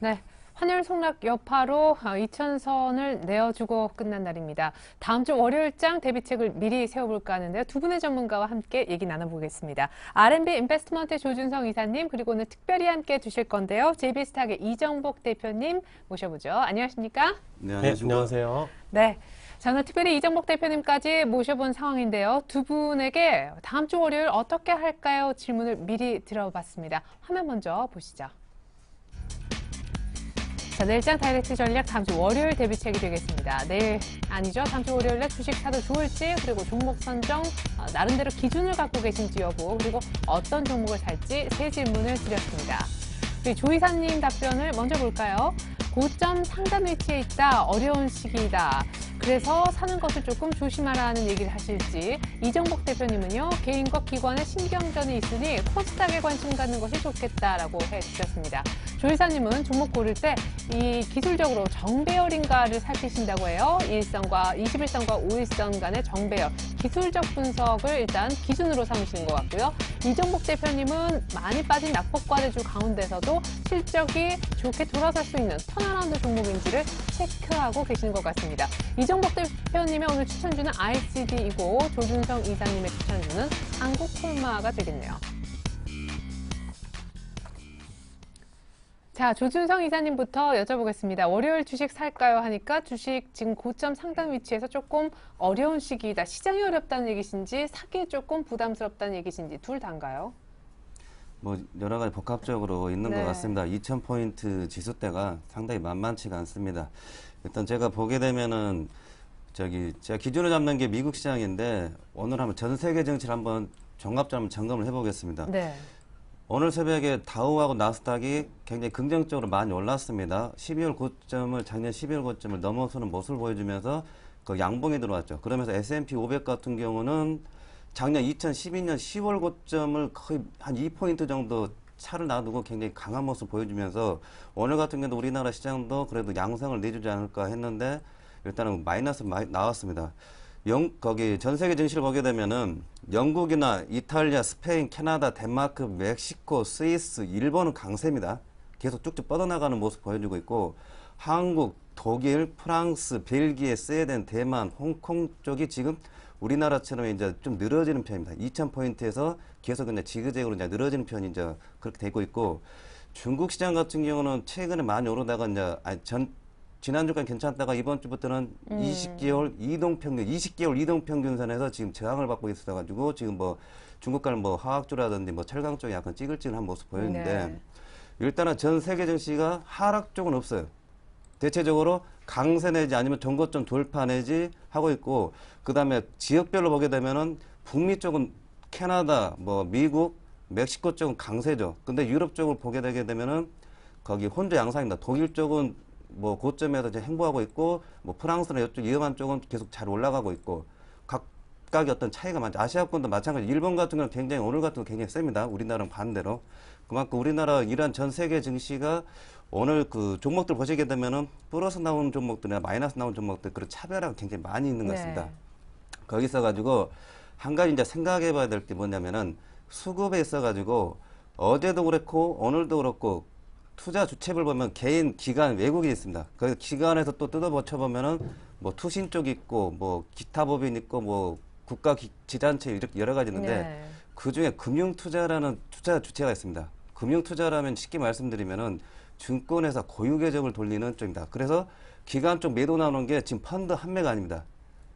네, 환율 속락 여파로 2,000선을 내어주고 끝난 날입니다. 다음 주 월요일장 대비책을 미리 세워볼까 하는데요. 두 분의 전문가와 함께 얘기 나눠보겠습니다. R&B 인베스트먼트 조준성 이사님, 그리고 오늘 특별히 함께 해주실 건데요. JB스탁의 이정복 대표님 모셔보죠. 안녕하십니까? 네, 안녕하세요. 네. 자, 오늘 특별히 이정복 대표님까지 모셔본 상황인데요. 두 분에게 다음 주 월요일 어떻게 할까요? 질문을 미리 들어봤습니다. 화면 먼저 보시죠. 자, 내일장 다이렉트 전략 다음 주 월요일 대비책이 되겠습니다. 내일 아니죠. 다음 주 월요일에 주식 사도 좋을지, 그리고 종목 선정 나름대로 기준을 갖고 계신지 여부, 그리고 어떤 종목을 살지 세 질문을 드렸습니다. 우리 조 이사님 답변을 먼저 볼까요? 고점 상단 위치에 있다. 어려운 시기이다. 그래서 사는 것을 조금 조심하라는 얘기를 하실지, 이정복 대표님은요, 개인과 기관의 신경전이 있으니 코스닥에 관심 갖는 것이 좋겠다라고 해주셨습니다. 조 이사님은 종목 고를 때 이 기술적으로 정배열인가를 살피신다고 해요. 1선과 21선과 5일선 간의 정배열, 기술적 분석을 일단 기준으로 삼으시는 것 같고요. 이정복 대표님은 많이 빠진 낙폭과대주 가운데서도 실적이 좋게 돌아설 수 있는 턴어라운드 종목인지를 체크하고 계시는 것 같습니다. 이정복 대표님의 오늘 추천주는 ICD이고 조준성 이사님의 추천주는 한국콜마가 되겠네요. 자, 조준성 이사님부터 여쭤보겠습니다. 월요일 주식 살까요? 하니까 주식 지금 고점 상단 위치에서 조금 어려운 시기이다. 시장이 어렵다는 얘기신지 사기 조금 부담스럽다는 얘기신지 둘 다인가요? 뭐 여러 가지 복합적으로 있는 네. 것 같습니다. 2000포인트 지수대가 상당히 만만치가 않습니다. 일단 제가 보게 되면은 제가 기준을 잡는 게 미국 시장인데 오늘 한번 전 세계 정치를 한번 종합적으로 한번 점검을 해보겠습니다. 네. 오늘 새벽에 다우하고 나스닥이 굉장히 긍정적으로 많이 올랐습니다. 12월 고점을 작년 12월 고점을 넘어서는 모습을 보여주면서 그 양봉이 들어왔죠. 그러면서 S&P 500 같은 경우는 작년 2012년 10월 고점을 거의 한 2포인트 정도 차를 놔두고 굉장히 강한 모습을 보여주면서 오늘 같은 경우도 우리나라 시장도 그래도 양상을 내주지 않을까 했는데 일단은 마이너스 나왔습니다. 거기 전 세계 증시를 보게 되면은 영국이나 이탈리아, 스페인, 캐나다, 덴마크, 멕시코, 스위스, 일본은 강세입니다. 계속 쭉쭉 뻗어나가는 모습 보여주고 있고 한국, 독일, 프랑스, 벨기에, 스웨덴, 대만, 홍콩 쪽이 지금 우리나라처럼 이제 좀 늘어지는 편입니다. 2000포인트에서 계속 그냥 지그재그로 이제 늘어지는 편이 이제 그렇게 되고 있고 중국 시장 같은 경우는 최근에 많이 오르다가 이제 지난주까지 괜찮다가 이번 주부터는 20개월 이동평균선에서 지금 저항을 받고 있어가지고 지금 뭐 중국 간 뭐 화학주라든지 뭐 철강 쪽에 약간 찌글찌글한 모습 보였는데 네. 일단은 전 세계 증시가 하락 쪽은 없어요. 대체적으로 강세 내지 아니면 전고점 돌파 내지 하고 있고 그 다음에 지역별로 보게 되면은 북미 쪽은 캐나다, 뭐 미국, 멕시코 쪽은 강세죠. 근데 유럽 쪽을 보게 되게 되면은 거기 혼자 양상입니다. 독일 쪽은 뭐 고점에서 이제 행보하고 있고 뭐 프랑스나 이쪽 위험한 쪽은 계속 잘 올라가고 있고 각각의 어떤 차이가 많죠. 아시아권도 마찬가지. 일본 같은 경우는 굉장히 오늘 같은 경우 굉장히 셉니다. 우리나라랑 반대로. 그만큼 우리나라 이런 전 세계 증시가 오늘 그 종목들 보시게 되면은 플러스 나오는 종목들이나 마이너스 나오는 종목들 그런 차별화가 굉장히 많이 있는 것 같습니다. 네. 거기 있어가지고 한 가지 이제 생각해봐야 될 게 뭐냐면은 수급에 있어가지고 어제도 그렇고 오늘도 그렇고 투자 주체를 보면 개인, 기관, 외국이 있습니다. 그 기관에서 또 뜯어버쳐 보면은 뭐 투신 쪽 있고 뭐 기타 법인 있고 뭐 국가 지단체 이렇게 여러 가지 있는데 네. 그 중에 금융 투자라는 투자 주체가 있습니다. 금융 투자라면 쉽게 말씀드리면은 증권회사 고유 계정을 돌리는 쪽입니다. 그래서 기관 쪽 매도 나오는 게 지금 펀드 한매가 아닙니다.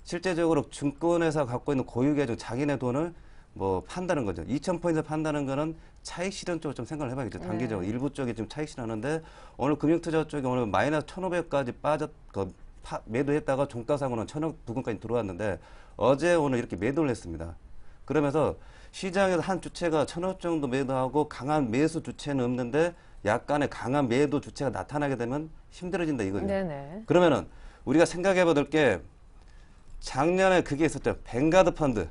실제적으로 증권회사 갖고 있는 고유 계정 자기네 돈을 뭐 판다는 거죠. 2000포인트 판다는 거는 차익 실현 쪽으로 좀 생각을 해봐야겠죠. 단기적으로 네. 일부 쪽이 좀 차익 실현하는데 오늘 금융투자 쪽이 오늘 마이너스 1500까지 매도했다가 종가상으로는 1000억 부근까지 들어왔는데 어제 오늘 이렇게 매도를 했습니다. 그러면서 시장에서 한 주체가 1000억 정도 매도하고 강한 매수 주체는 없는데 약간의 강한 매도 주체가 나타나게 되면 힘들어진다 이거죠. 네네. 그러면은 우리가 생각해봐야 될 게 작년에 그게 있었죠. 뱅가드 펀드.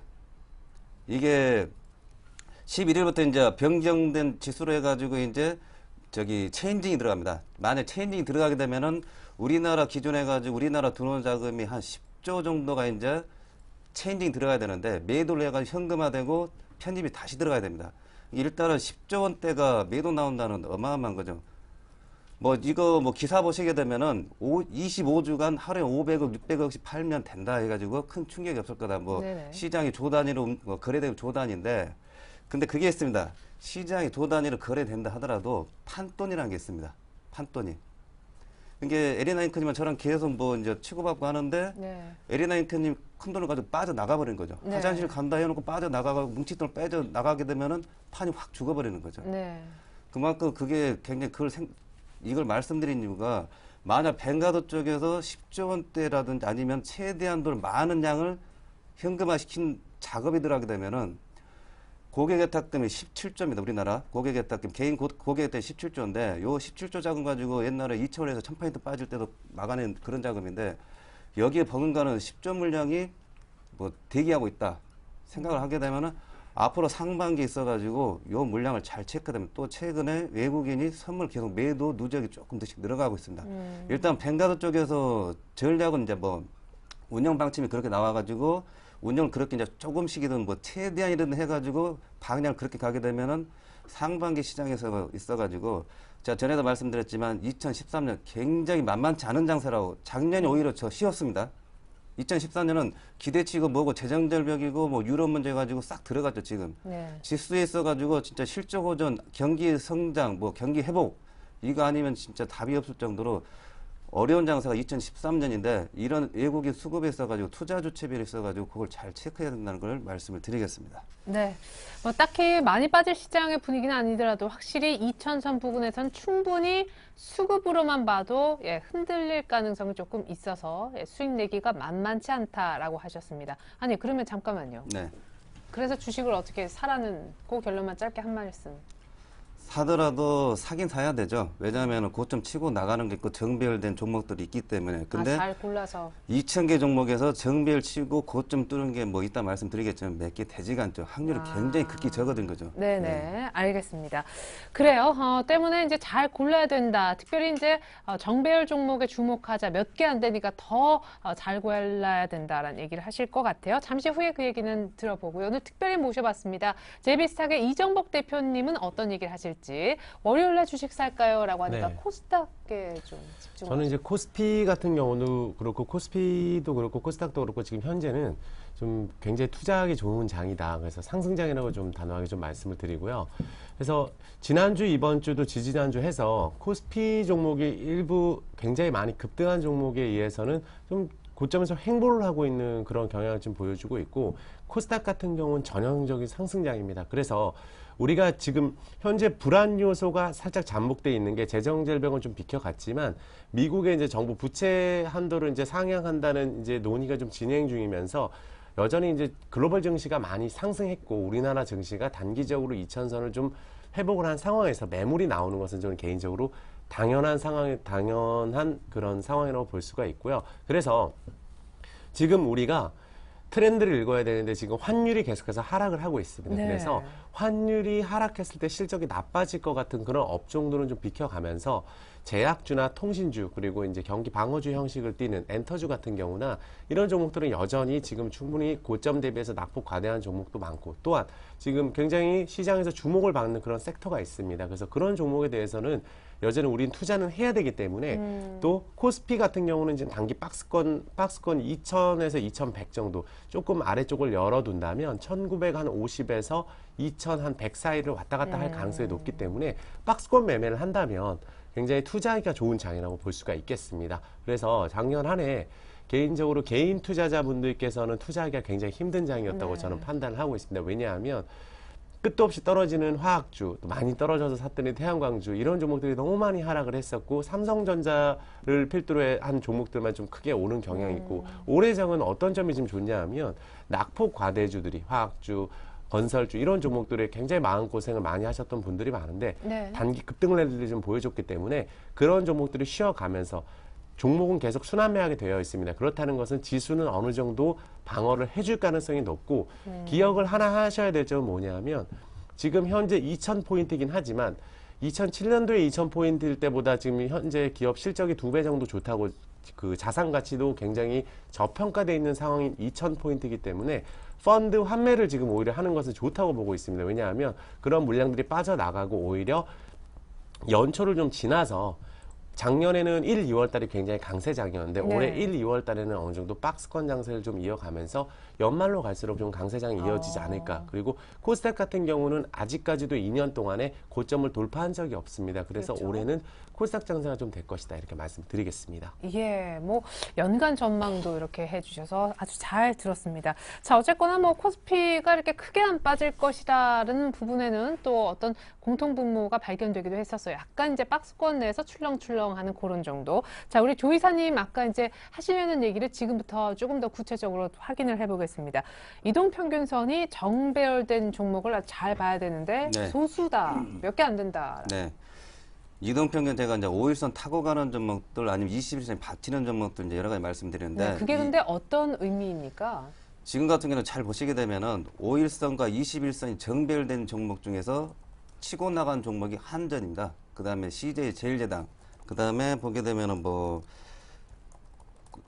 이게 11일부터 이제 변경된 지수로 해가지고 이제 저기 체인징이 들어갑니다. 만약 체인징이 들어가게 되면은 우리나라 기준 해가지고 우리나라 들어온 자금이 한 10조 정도가 이제 체인징이 들어가야 되는데 매도를 해가지고 현금화되고 편입이 다시 들어가야 됩니다. 일단은 10조 원대가 매도 나온다는 어마어마한 거죠. 뭐 이거 뭐 기사 보시게 되면은 25주간 하루에 500억, 600억씩 팔면 된다 해가지고 큰 충격이 없을 거다. 뭐 네네. 시장이 조 단위로 거래되고 조 단위인데, 근데 그게 있습니다. 시장이 조 단위로 거래된다 하더라도 판돈이라는 게 있습니다. 판돈이. 이게 에리나 잉크님은 저랑 계속 뭐 이제 치고받고 하는데, 네. 에리나 잉크님 큰 돈을 가지고 빠져나가 버린 거죠. 네. 화장실 간다 해놓고 빠져나가고 뭉칫돈을 빠져나가게 되면은 판이 확 죽어버리는 거죠. 네. 그만큼 그게 굉장히 이걸 말씀드린 이유가, 만약 뱅가드 쪽에서 10조 원대라든지 아니면 최대한 돈을 많은 양을 현금화시킨 작업이 들어가게 되면은 고객예탁금이 17조입니다. 우리나라 고객예탁금, 개인 고객예탁금이 17조인데 요 17조 자금 가지고 옛날에 2,000원에서 1,000% 빠질 때도 막아낸 그런 자금인데, 여기에 버금가는 10조 물량이 뭐 대기하고 있다 생각을 하게 되면은 앞으로 상반기에 있어가지고 요 물량을 잘 체크되면, 또 최근에 외국인이 선물 계속 매도 누적이 조금씩 늘어가고 있습니다. 일단 뱅가드 쪽에서 전략은 이제 뭐 운영 방침이 그렇게 나와가지고 운영을 그렇게 이제 조금씩이든 뭐 최대한이든 해가지고 방향을 그렇게 가게 되면은 상반기 시장에서 있어가지고, 제가 전에도 말씀드렸지만 2013년 굉장히 만만치 않은 장세라고, 작년이 오히려 저 쉬웠습니다. 2014년은 기대치고 뭐고 재정절벽이고 뭐 유럽 문제 가지고 싹 들어갔죠 지금. 네. 지수에 있어가지고 진짜 실적 호전, 경기 성장, 뭐 경기 회복, 이거 아니면 진짜 답이 없을 정도로 어려운 장사가 2013년인데, 이런 외국인 수급에 있어가지고 투자 주체비에 있어가지고 그걸 잘 체크해야 된다는 걸 말씀을 드리겠습니다. 네. 뭐 딱히 많이 빠질 시장의 분위기는 아니더라도 확실히 2000선 부근에선 충분히 수급으로만 봐도 흔들릴 가능성이 조금 있어서 수익 내기가 만만치 않다라고 하셨습니다. 아니 그러면 잠깐만요. 네. 그래서 주식을 어떻게 사라는 그 결론만 짧게 한 말씀. 사더라도 사긴 사야 되죠. 왜냐하면 고점 치고 나가는 게 있고 정배열된 종목들이 있기 때문에. 근데 잘 골라서. 2,000개 종목에서 정배열 치고 고점 뚫은 게 뭐 있다 말씀드리겠지만 몇 개 되지가 않죠. 확률이 굉장히 극히 적어진 거죠. 네네, 네. 알겠습니다. 그래요. 때문에 이제 잘 골라야 된다. 특별히 이제 정배열 종목에 주목하자. 몇 개 안 되니까 더 잘 골라야 된다라는 얘기를 하실 것 같아요. 잠시 후에 그 얘기는 들어보고요. 오늘 특별히 모셔봤습니다. 제비스탁의 이정복 대표님은 어떤 얘기를 하실지. 월요일에 주식 살까요? 라고 하니까 네. 코스닥에 좀 집중하시죠. 저는 이제 코스피 같은 경우도 그렇고 코스피도 그렇고 코스닥도 그렇고 지금 현재는 좀 굉장히 투자하기 좋은 장이다. 그래서 상승장이라고 좀 단호하게 좀 말씀을 드리고요. 그래서 지난주 이번 주도 지지난주 해서 코스피 종목이 일부 굉장히 많이 급등한 종목에 의해서는 좀 고점에서 횡보를 하고 있는 그런 경향을 좀 보여주고 있고, 코스닥 같은 경우는 전형적인 상승장입니다. 그래서 우리가 지금 현재 불안 요소가 살짝 잠복돼 있는 게, 재정절벽은 좀 비켜갔지만 미국의 이제 정부 부채 한도를 이제 상향한다는 이제 논의가 좀 진행 중이면서 여전히 이제 글로벌 증시가 많이 상승했고 우리나라 증시가 단기적으로 2000선을 좀 회복을 한 상황에서 매물이 나오는 것은 저는 개인적으로 당연한 그런 상황이라고 볼 수가 있고요. 그래서 지금 우리가 트렌드를 읽어야 되는데 지금 환율이 계속해서 하락을 하고 있습니다. 네. 그래서 환율이 하락했을 때 실적이 나빠질 것 같은 그런 업종들은 좀 비켜가면서 제약주나 통신주, 그리고 이제 경기 방어주 형식을 띠는 엔터주 같은 경우나 이런 종목들은 여전히 지금 충분히 고점 대비해서 낙폭 과대한 종목도 많고, 또한 지금 굉장히 시장에서 주목을 받는 그런 섹터가 있습니다. 그래서 그런 종목에 대해서는 여전히 우린 투자는 해야 되기 때문에 또 코스피 같은 경우는 지금 단기 박스권 2000에서 2100 정도 조금 아래쪽을 열어둔다면 1950에서 2100 사이를 왔다 갔다 할 가능성이 높기 때문에 박스권 매매를 한다면 굉장히 투자하기가 좋은 장이라고 볼 수가 있겠습니다. 그래서 작년 한 해 개인적으로 개인 투자자분들께서는 투자하기가 굉장히 힘든 장이었다고 저는 판단을 하고 있습니다. 왜냐하면 끝도 없이 떨어지는 화학주, 또 많이 떨어져서 샀더니 태양광주, 이런 종목들이 너무 많이 하락을 했었고, 삼성전자를 필두로 한 종목들만 좀 크게 오는 경향이 있고, 올해장은 어떤 점이 좀 좋냐 하면 낙폭 과대주들이 화학주, 건설주 이런 종목들에 굉장히 마음고생을 많이 하셨던 분들이 많은데 네. 단기 급등을 좀 보여줬기 때문에 그런 종목들이 쉬어가면서 종목은 계속 순환매하게 되어 있습니다. 그렇다는 것은 지수는 어느 정도 방어를 해줄 가능성이 높고, 기억을 하나 하셔야 될 점은 뭐냐면 지금 현재 2000포인트이긴 하지만 2007년도에 2000포인트일 때보다 지금 현재 기업 실적이 2배 정도 좋다고, 그 자산 가치도 굉장히 저평가되어 있는 상황인 2000포인트이기 때문에 펀드 환매를 지금 오히려 하는 것은 좋다고 보고 있습니다. 왜냐하면 그런 물량들이 빠져나가고 오히려 연초를 좀 지나서 작년에는 1, 2월 달이 굉장히 강세장이었는데 네. 올해 1, 2월 달에는 어느 정도 박스권 장세를 좀 이어가면서 연말로 갈수록 좀 강세장이 이어지지 않을까. 그리고 코스닥 같은 경우는 아직까지도 2년 동안에 고점을 돌파한 적이 없습니다. 그래서 그렇죠. 올해는 코스닥 장세가 좀 될 것이다 이렇게 말씀드리겠습니다. 예, 뭐 연간 전망도 이렇게 해주셔서 아주 잘 들었습니다. 자, 어쨌거나 뭐 코스피가 이렇게 크게 안 빠질 것이다라는 부분에는 또 어떤 공통 분모가 발견되기도 했었어요. 약간 이제 박스권 내에서 출렁출렁하는 그런 정도. 자, 우리 조 이사님 아까 이제 하시려는 얘기를 지금부터 조금 더 구체적으로 확인을 해보겠습니다. 이동평균선이 정배열된 종목을 아주 잘 봐야 되는데 네. 소수다, 몇 개 안 된다. 네. 이동평균 제가 이제 5일선 타고 가는 종목들 아니면 21선 버티는 종목들 이제 여러 가지 말씀드리는데 네, 그게 근데 어떤 의미입니까? 지금 같은 경우는 잘 보시게 되면은 5일선과 21선이 정배열된 종목 중에서 치고 나간 종목이 한전입니다. 그다음에 CJ 제일제당, 그다음에 보게 되면은 뭐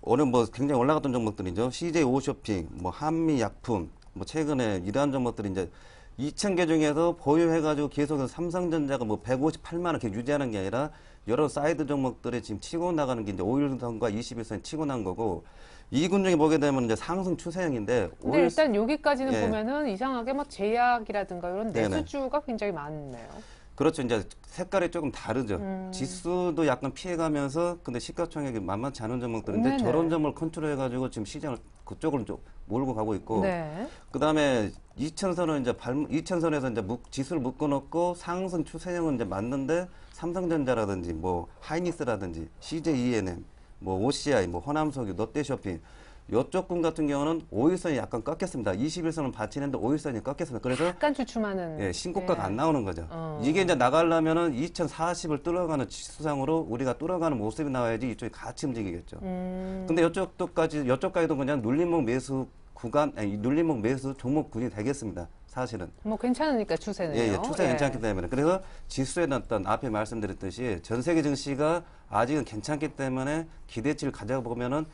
오늘 뭐 굉장히 올라갔던 종목들이죠. CJ 오쇼핑, 뭐 한미약품, 뭐 최근에 이러한 종목들이 이제 2,000개 중에서 보유해가지고 계속해서 삼성전자가 뭐 158만 원 이렇게 유지하는 게 아니라 여러 사이드 종목들이 지금 치고 나가는 게 이제 5일선과 21선이 치고 난 거고 이군 중에 보게 되면 이제 상승 추세형인데 근데 일단 여기까지는 예. 보면은 이상하게 뭐 제약이라든가 이런 네네. 내수주가 굉장히 많네요. 그렇죠. 이제 색깔이 조금 다르죠. 지수도 약간 피해가면서 근데 시가총액이 만만치 않은 종목들인데 네네. 저런 점을 컨트롤해가지고 지금 시장을 그쪽으로 좀 몰고 가고 있고 네. 그다음에 2천선은 이제 2천선에서 이제 지수를 묶어놓고 상승 추세형은 이제 맞는데 삼성전자라든지 뭐 하이닉스라든지 CJ ENM, 뭐 OCI, 뭐 호남석유, 롯데쇼핑 이쪽 군 같은 경우는 5일선이 약간 꺾였습니다. 21선은 받치는데 5일선이 꺾였습니다. 그래서 약간 주춤하는. 예, 신고가가 예. 안 나오는 거죠. 어. 이게 이제 나가려면은 2040을 뚫어가는 지수상으로 우리가 뚫어가는 모습이 나와야지 이쪽이 같이 움직이겠죠. 근데 이쪽까지도 그냥 눌림목 매수 구간, 아니, 눌림목 매수 종목군이 되겠습니다. 사실은. 뭐 괜찮으니까 추세네요. 예, 추세 괜찮기 때문에. 그래서 지수에 어떤 앞에 말씀드렸듯이 전 세계 증시가 아직은 괜찮기 때문에 기대치를 가져보면은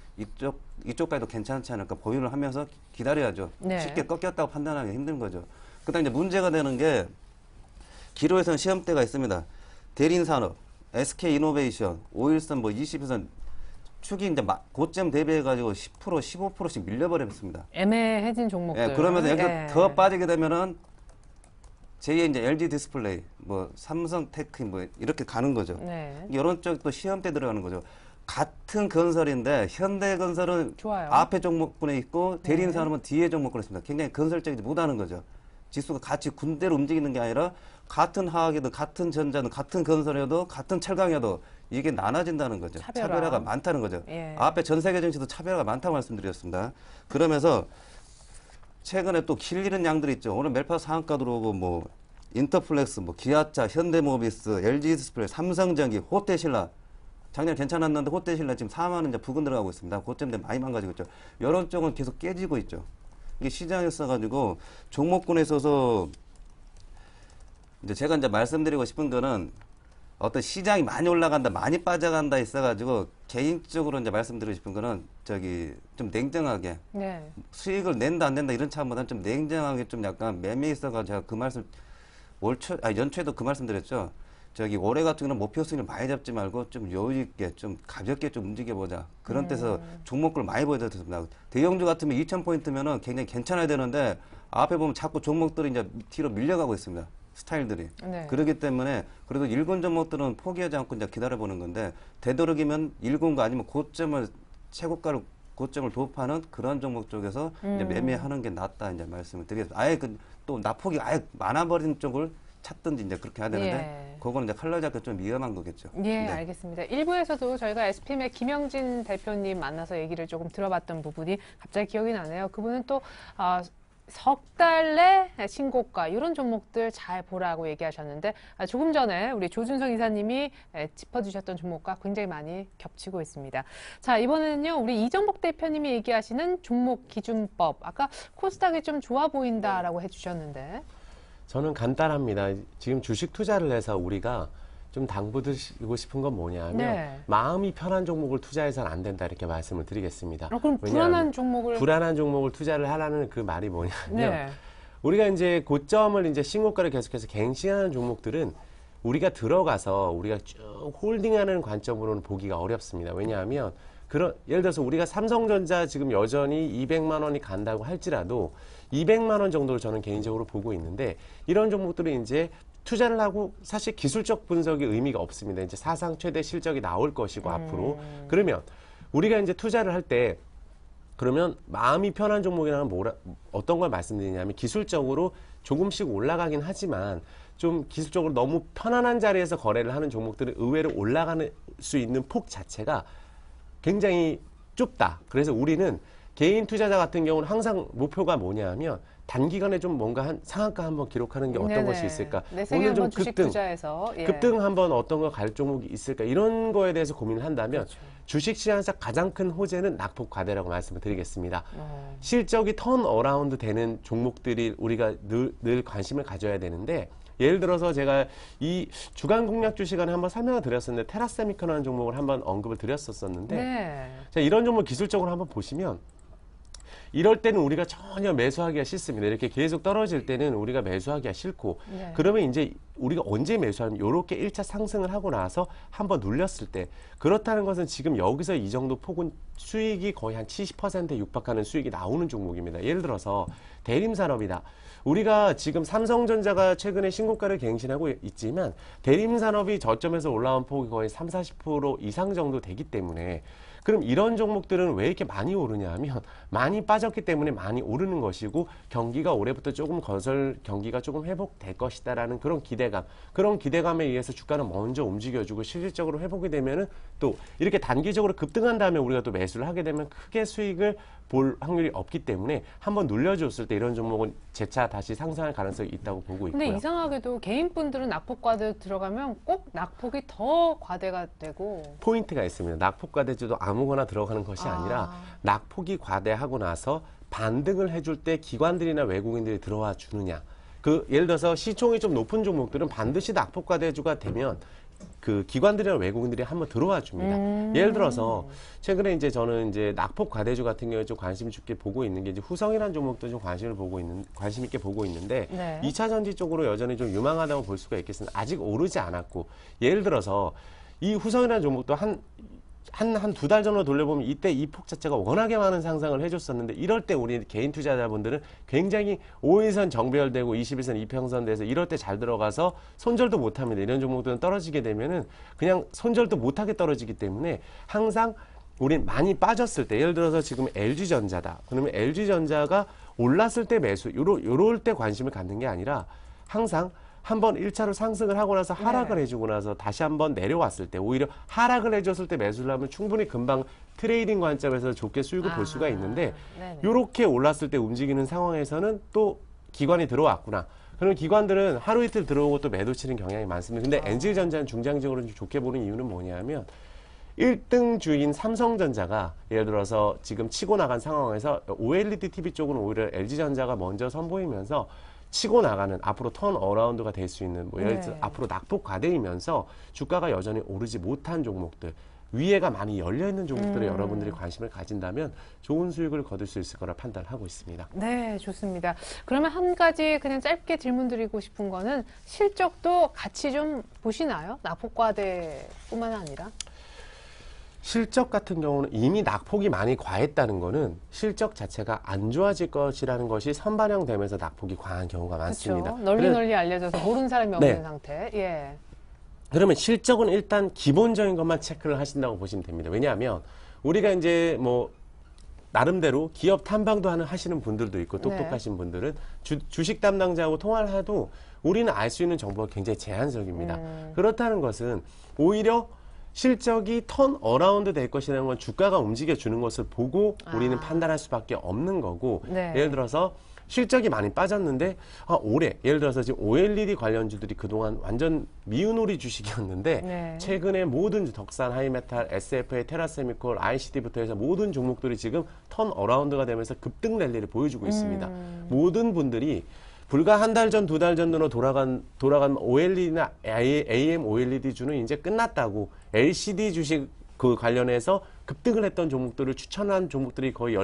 이쪽까지도 괜찮지 않을까 보유를 하면서 기다려야죠. 네. 쉽게 꺾였다고 판단하기 힘든 거죠. 그다음 이제 문제가 되는 게 기로에서는 시험대가 있습니다. 대린산업, SK이노베이션, 5일선, 뭐 21선 축이 이제 고점 대비해가지고 10%, 15%씩 밀려버렸습니다. 애매해진 종목들. 예, 그러면서 여기서 예. 더 빠지게 되면은 제2의 이제 LG 디스플레이, 뭐 삼성테크 뭐 이렇게 가는 거죠. 네. 이런 쪽도 시험대 들어가는 거죠. 같은 건설인데 현대건설은 좋아요. 앞에 종목군에 있고 대리인산업은 뒤에 종목군에 있습니다. 굉장히 건설적이지 못하는 거죠. 지수가 같이 군대로 움직이는 게 아니라 같은 화학이든 같은 전자든 같은 건설이어도 같은 철강이어도 이게 나눠진다는 거죠. 차별화. 차별화가 많다는 거죠. 예. 앞에 전 세계 증시도 차별화가 많다고 말씀드렸습니다. 그러면서 최근에 또 길 잃은 양들이 있죠. 오늘 멜파 상한가 들어오고 뭐 인터플렉스, 뭐 기아차, 현대모비스, LG 디스플레이, 삼성전기, 호텔신라 작년 괜찮았는데 호텔신라 지금 4만 원 이제 부근 들어가고 있습니다. 고점 때문에 많이 망가지고 있죠. 이런 쪽은 계속 깨지고 있죠. 이게 시장에 있어가지고 종목군에 있어서 이제 제가 이제 말씀드리고 싶은 거는 어떤 시장이 많이 올라간다, 많이 빠져간다 있어가지고 개인적으로 이제 말씀드리고 싶은 거는 좀 냉정하게 네. 수익을 낸다 안 낸다 이런 차보다는 좀 냉정하게 좀 약간 매매 있어가지고 제가 그 말씀 연초에도 그 말씀 드렸죠. 올해 같은 경우는 목표 수익을 많이 잡지 말고 좀 여유 있게 좀 가볍게 좀 움직여보자. 그런 데서 종목을 많이 보여야 됩니다. 대형주 같으면 2,000포인트면은 굉장히 괜찮아야 되는데 앞에 보면 자꾸 종목들이 이제 뒤로 밀려가고 있습니다. 스타일들이. 네. 그렇기 때문에 그래도 일군 종목들은 포기하지 않고 이제 기다려보는 건데 되도록이면 일군과 아니면 최고가를 고점을 도입하는 그런 종목 쪽에서 이제 매매하는 게 낫다 이제 말씀을 드리겠습니다. 아예 또 나폭이 아예 많아버린 쪽을 찾든지 이제 그렇게 해야 되는데 예. 그거는 이제 칼날 잡기 좀 위험한 거겠죠. 예, 네. 알겠습니다. 1부에서도 저희가 SPM의 김영진 대표님 만나서 얘기를 조금 들어봤던 부분이 갑자기 기억이 나네요. 그분은 또 석 달 내 신고가 이런 종목들 잘 보라고 얘기하셨는데 조금 전에 우리 조준성 이사님이 짚어주셨던 종목과 굉장히 많이 겹치고 있습니다. 자, 이번에는요. 우리 이정복 대표님이 얘기하시는 종목 기준법. 아까 코스닥이 좀 좋아 보인다라고 해주셨는데. 저는 간단합니다. 지금 주식 투자를 해서 우리가 좀 당부드리고 싶은 건 뭐냐면 네. 마음이 편한 종목을 투자해서는 안 된다 이렇게 말씀을 드리겠습니다. 그럼 불안한 종목을 불안한 종목을 투자를 하라는 그 말이 뭐냐면 네. 우리가 이제 고점을 이제 신고가를 계속해서 갱신하는 종목들은 우리가 들어가서 우리가 쭉 홀딩하는 관점으로는 보기가 어렵습니다. 왜냐하면 예를 들어서 우리가 삼성전자 지금 여전히 200만 원이 간다고 할지라도 200만 원 정도를 저는 개인적으로 보고 있는데, 이런 종목들은 이제 투자를 하고 사실 기술적 분석이 의미가 없습니다. 이제 사상 최대 실적이 나올 것이고 앞으로. 그러면 우리가 이제 투자를 할 때 그러면 마음이 편한 종목이라면 어떤 걸 말씀드리냐면, 기술적으로 조금씩 올라가긴 하지만 좀 기술적으로 너무 편안한 자리에서 거래를 하는 종목들은 의외로 올라가는 수 있는 폭 자체가 굉장히 좁다. 그래서 우리는 개인 투자자 같은 경우는 항상 목표가 뭐냐 하면 단기간에 좀 뭔가 한 상한가 한번 기록하는 게 어떤 네네. 것이 있을까? 내 생에 오늘 좀 한번 주식 투자해서 예. 급등 한번 어떤 거 갈 종목이 있을까? 이런 거에 대해서 고민을 한다면 그렇죠. 주식시장에서 가장 큰 호재는 낙폭 과대라고 말씀을 드리겠습니다. 실적이 턴 어라운드 되는 종목들이 우리가 늘 관심을 가져야 되는데, 예를 들어서 제가 이 주간 공략주 시간에 한번 설명을 드렸었는데 테라세미컨이라는 종목을 한번 언급을 드렸었는데, 네. 자, 이런 종목 기술적으로 한번 보시면 이럴 때는 우리가 전혀 매수하기가 싫습니다. 이렇게 계속 떨어질 때는 우리가 매수하기가 싫고, 네. 그러면 이제 우리가 언제 매수하면 이렇게 1차 상승을 하고 나서 한번 눌렸을 때, 그렇다는 것은 지금 여기서 이 정도 폭은 수익이 거의 한 70%에 육박하는 수익이 나오는 종목입니다. 예를 들어서 대림산업이다. 우리가 지금 삼성전자가 최근에 신고가를 갱신하고 있지만 대림산업이 저점에서 올라온 폭이 거의 30-40% 이상 정도 되기 때문에, 그럼 이런 종목들은 왜 이렇게 많이 오르냐 하면 많이 빠졌기 때문에 많이 오르는 것이고, 경기가 올해부터 조금 경기가 조금 회복될 것이다라는 그런 기대감에 의해서 주가는 먼저 움직여주고, 실질적으로 회복이 되면은 또 이렇게 단기적으로 급등한 다음에 우리가 또 매수를 하게 되면 크게 수익을 볼 확률이 없기 때문에 한번 눌려줬을 때 이런 종목은 재차 다시 상승할 가능성이 있다고 보고 있고요. 근데 이상하게도 개인분들은 낙폭 과대 들어가면 꼭 낙폭이 더 과대가 되고. 포인트가 있습니다. 낙폭 과대주도 아무거나 들어가는 것이 아니라 낙폭이 과대하고 나서 반등을 해줄 때 기관들이나 외국인들이 들어와 주느냐. 예를 들어서 시총이 좀 높은 종목들은 반드시 낙폭 과대주가 되면 그 기관들이나 외국인들이 한번 들어와 줍니다. 예를 들어서 최근에 이제 저는 이제 낙폭 과대주 같은 경우에 좀 관심 있게 보고 있는 게 이제 후성이라는 종목도 좀 관심 있게 보고 있는데, 네. 2차 전지 쪽으로 여전히 좀 유망하다고 볼 수가 있겠습니다. 아직 오르지 않았고, 예를 들어서 이 후성이라는 종목도 한 두 달 전으로 돌려보면 이때 이 폭 자체가 워낙에 많은 상승을 해줬었는데, 이럴 때 우리 개인 투자자분들은 굉장히 5일선 정배열되고 21선 이평선 돼서 이럴 때 잘 들어가서 손절도 못합니다. 이런 종목들은 떨어지게 되면은 그냥 손절도 못하게 떨어지기 때문에 항상 우린 많이 빠졌을 때, 예를 들어서 지금 LG전자다. 그러면 LG전자가 올랐을 때 매수, 요럴 때 관심을 갖는 게 아니라 항상 한번 1차로 상승을 하고 나서 하락을 해주고 나서 다시 한번 내려왔을 때, 오히려 하락을 해줬을 때 매수를 하면 충분히 금방 트레이딩 관점에서 좋게 수익을 볼 수가 있는데, 이렇게 올랐을 때 움직이는 상황에서는 또 기관이 들어왔구나. 그럼 기관들은 하루 이틀 들어오고 또 매도 치는 경향이 많습니다. 근데 NG전자는 중장기적으로 좀 좋게 보는 이유는 뭐냐면 1등 주인 삼성전자가 예를 들어서 지금 치고 나간 상황에서 OLED TV 쪽은 오히려 LG전자가 먼저 선보이면서 치고 나가는, 앞으로 턴 어라운드가 될 수 있는, 예를 들어 앞으로 낙폭 과대이면서 주가가 여전히 오르지 못한 종목들, 위에가 많이 열려있는 종목들에 여러분들이 관심을 가진다면 좋은 수익을 거둘 수 있을 거라 판단하고 있습니다. 네, 좋습니다. 그러면 한 가지 그냥 짧게 질문 드리고 싶은 거는, 실적도 같이 좀 보시나요? 낙폭 과대뿐만 아니라? 실적 같은 경우는 이미 낙폭이 많이 과했다는 거는 실적 자체가 안 좋아질 것이라는 것이 선반영되면서 낙폭이 과한 경우가 많습니다. 그렇죠. 널리 알려져서 모르는 사람이 없는 상태. 예. 그러면 실적은 일단 기본적인 것만 체크를 하신다고 보시면 됩니다. 왜냐하면 우리가 이제 뭐 나름대로 기업 탐방도 하시는 분들도 있고, 똑똑하신 분들은 주식 담당자하고 통화를 해도 우리는 알 수 있는 정보가 굉장히 제한적입니다. 그렇다는 것은 오히려 실적이 턴 어라운드 될 것이라는 건 주가가 움직여주는 것을 보고 우리는 판단할 수밖에 없는 거고, 예를 들어서 실적이 많이 빠졌는데 올해 예를 들어서 지금 OLED 관련주들이 그동안 완전 미운오리 주식이었는데 최근에 모든 덕산, 하이메탈, SFA, 테라세미콜, ICD부터 해서 모든 종목들이 지금 턴 어라운드가 되면서 급등 랠리를 보여주고 있습니다. 모든 분들이 불과 한 달 전, 두 달 전으로 돌아간 OLED나 AM OLED 주는 이제 끝났다고, LCD 주식 그 관련해서 급등을 했던 종목들을 추천한 종목들이 거의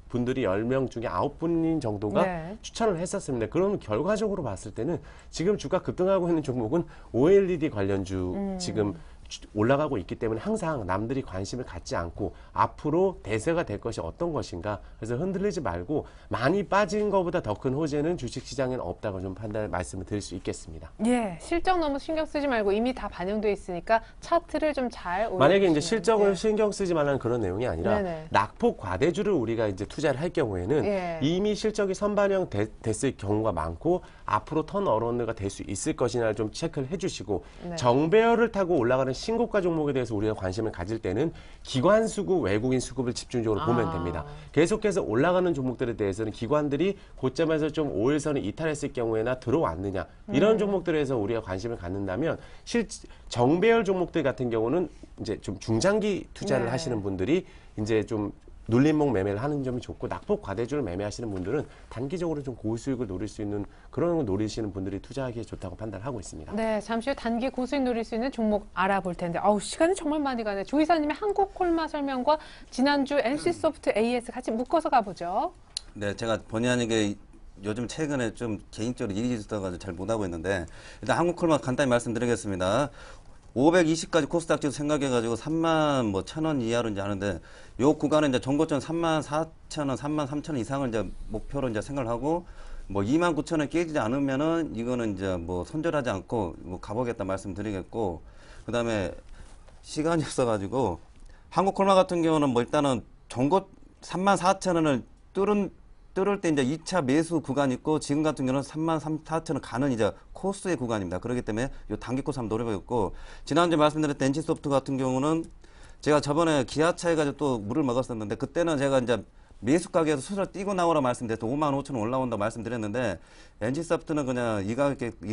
분들이 10명 중에 9분 정도가 네. 추천을 했었습니다. 그럼 결과적으로 봤을 때는 지금 주가 급등하고 있는 종목은 OLED 관련주 지금 올라가고 있기 때문에 항상 남들이 관심을 갖지 않고 앞으로 대세가 될 것이 어떤 것인가. 그래서 흔들리지 말고 많이 빠진 것보다 더 큰 호재는 주식시장에는 없다고 좀 말씀을 드릴 수 있겠습니다. 예, 실적 너무 신경 쓰지 말고 이미 다 반영돼 있으니까 차트를 좀 잘 올려주시면. 만약에 이제 실적을 예. 신경 쓰지 말라는 그런 내용이 아니라 네네. 낙폭 과대주를 우리가 이제 투자를 할 경우에는 예. 이미 실적이 선반영 됐을 경우가 많고 앞으로 턴어라운드가 될 수 있을 것이냐를 좀 체크를 해주시고 네. 정배열을 타고 올라가는 신고가 종목에 대해서 우리가 관심을 가질 때는 기관 수급, 외국인 수급을 집중적으로 보면 됩니다. 계속해서 올라가는 종목들에 대해서는 기관들이 고점에서 좀 5일선을 이탈했을 경우에나 들어왔느냐 이런 종목들에서 우리가 관심을 갖는다면 정배열 종목들 같은 경우는 이제 좀 중장기 투자를 네. 하시는 분들이 이제 좀 눌림목 매매를 하는 점이 좋고 낙폭 과대주를 매매하시는 분들은 단기적으로 좀 고수익을 노릴 수 있는 그런 걸 노리시는 분들이 투자하기에 좋다고 판단하고 있습니다. 네, 잠시 후 단기 고수익 누릴 수 있는 종목 알아볼 텐데, 시간이 정말 많이 가네. 조 이사님의 한국콜마 설명과 지난주 NC소프트 AS 같이 묶어서 가보죠. 네, 제가 본의 아니게 요즘 최근에 좀 개인적으로 일이 있어가지고 잘 못하고 있는데 일단 한국콜마 간단히 말씀드리겠습니다. 520까지 코스닥 지수 생각해가지고 3만 뭐 1,000원 이하로 이제 하는데 요 구간은 이제 정고점 34,000원, 33,000원 이상을 이제 목표로 이제 생각을 하고 뭐 29,000원 깨지지 않으면은 이거는 이제 뭐 손절하지 않고 뭐 가보겠다 말씀드리겠고 그다음에 시간이 없어가지고 한국콜마 같은 경우는 뭐 일단은 정고 34,000원을 뚫을 때 이제 2차 매수 구간이 있고 지금 같은 경우는 34,000원 가는 이제 코스의 구간입니다. 그렇기 때문에 요 단기 코스 한번 노려보겠고 지난주에 말씀드렸던 NC소프트 같은 경우는 제가 저번에 기아차 해가지고 또 물을 먹었었는데 그때는 제가 이제 매수 가격에서 수술 뛰고 나오라 말씀드렸고 55,000원 올라온다고 말씀드렸는데 NC소프트는 그냥 이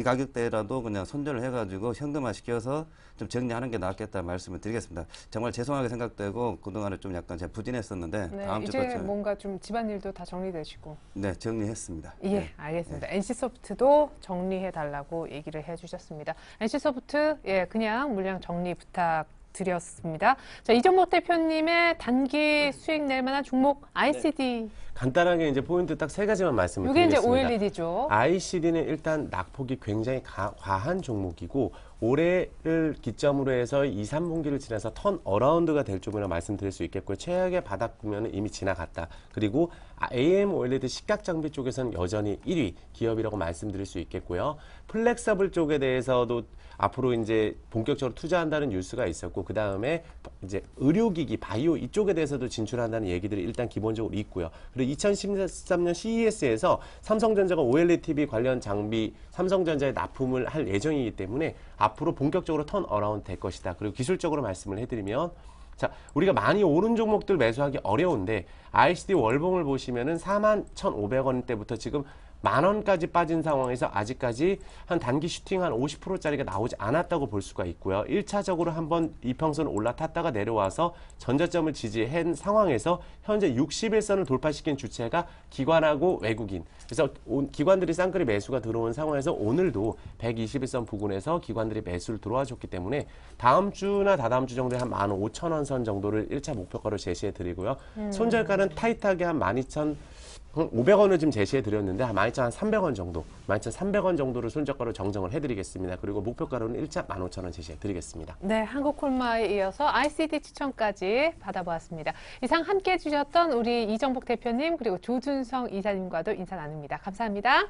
가격대라도 그냥 손절을 해가지고 현금화 시켜서 좀 정리하는 게 낫겠다 말씀을 드리겠습니다. 정말 죄송하게 생각되고 그동안에 좀 약간 제가 부진했었는데 네, 다음 이제 주까지 뭔가 좀 집안일도 다 정리되시고. 네 정리했습니다. 예, 네. 알겠습니다. NC소프트도 정리해달라고 얘기를 해주셨습니다. NC소프트, 예, 그냥 물량 정리 부탁드렸습니다. 자, 이정목 대표님의 단기 수익 낼 만한 종목 ICD. 간단하게 이제 포인트 딱 3가지만 말씀을 이게 이제 드리겠습니다. OLED죠. ICD는 일단 낙폭이 굉장히 과한 종목이고 올해를 기점으로 해서 2, 3분기를 지나서 턴 어라운드가 될 쪽이라 말씀드릴 수 있겠고요. 최악의 바닥 구면은 이미 지나갔다. 그리고 AMOLED 식각 장비 쪽에서는 여전히 1위 기업이라고 말씀드릴 수 있겠고요. 플렉서블 쪽에 대해서도 앞으로 이제 본격적으로 투자한다는 뉴스가 있었고 그 다음에 이제 의료기기, 바이오 이쪽에 대해서도 진출한다는 얘기들이 일단 기본적으로 있고요. 그리고 2013년 CES에서 삼성전자가 OLED TV 관련 장비 삼성전자에 납품을 할 예정이기 때문에 앞으로 본격적으로 턴 어라운드 될 것이다. 그리고 기술적으로 말씀을 해드리면 자, 우리가 많이 오른 종목들 매수하기 어려운데 ICD 월봉을 보시면은 41,500원대부터 지금 10,000원까지 빠진 상황에서 아직까지 한 단기 슈팅 한 50%짜리가 나오지 않았다고 볼 수가 있고요. 1차적으로 한번 이평선 올라탔다가 내려와서 전저점을 지지한 상황에서 현재 61선을 돌파시킨 주체가 기관하고 외국인. 그래서 기관들이 쌍끌이 매수가 들어온 상황에서 오늘도 121선 부근에서 기관들이 매수를 들어와 줬기 때문에 다음 주나 다다음 주 정도에 한 15,000원 선 정도를 1차 목표가로 제시해 드리고요. 손절가는 타이트하게 한 12,500원을 지금 제시해 드렸는데 한 12,300원 정도, 12,300원 정도를 손절가로 정정을 해드리겠습니다. 그리고 목표가로는 1차 15,000원 제시해 드리겠습니다. 네, 한국콜마에 이어서 ICD 추천까지 받아보았습니다. 이상 함께 해주셨던 우리 이정복 대표님 그리고 조준성 이사님과도 인사 나눕니다. 감사합니다.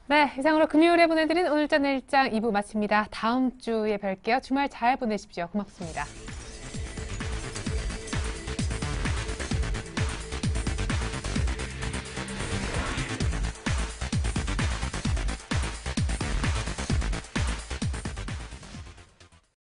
네, 이상으로 금요일에 보내드린 오늘자 내일장 2부 마칩니다. 다음 주에 뵐게요. 주말 잘 보내십시오. 고맙습니다.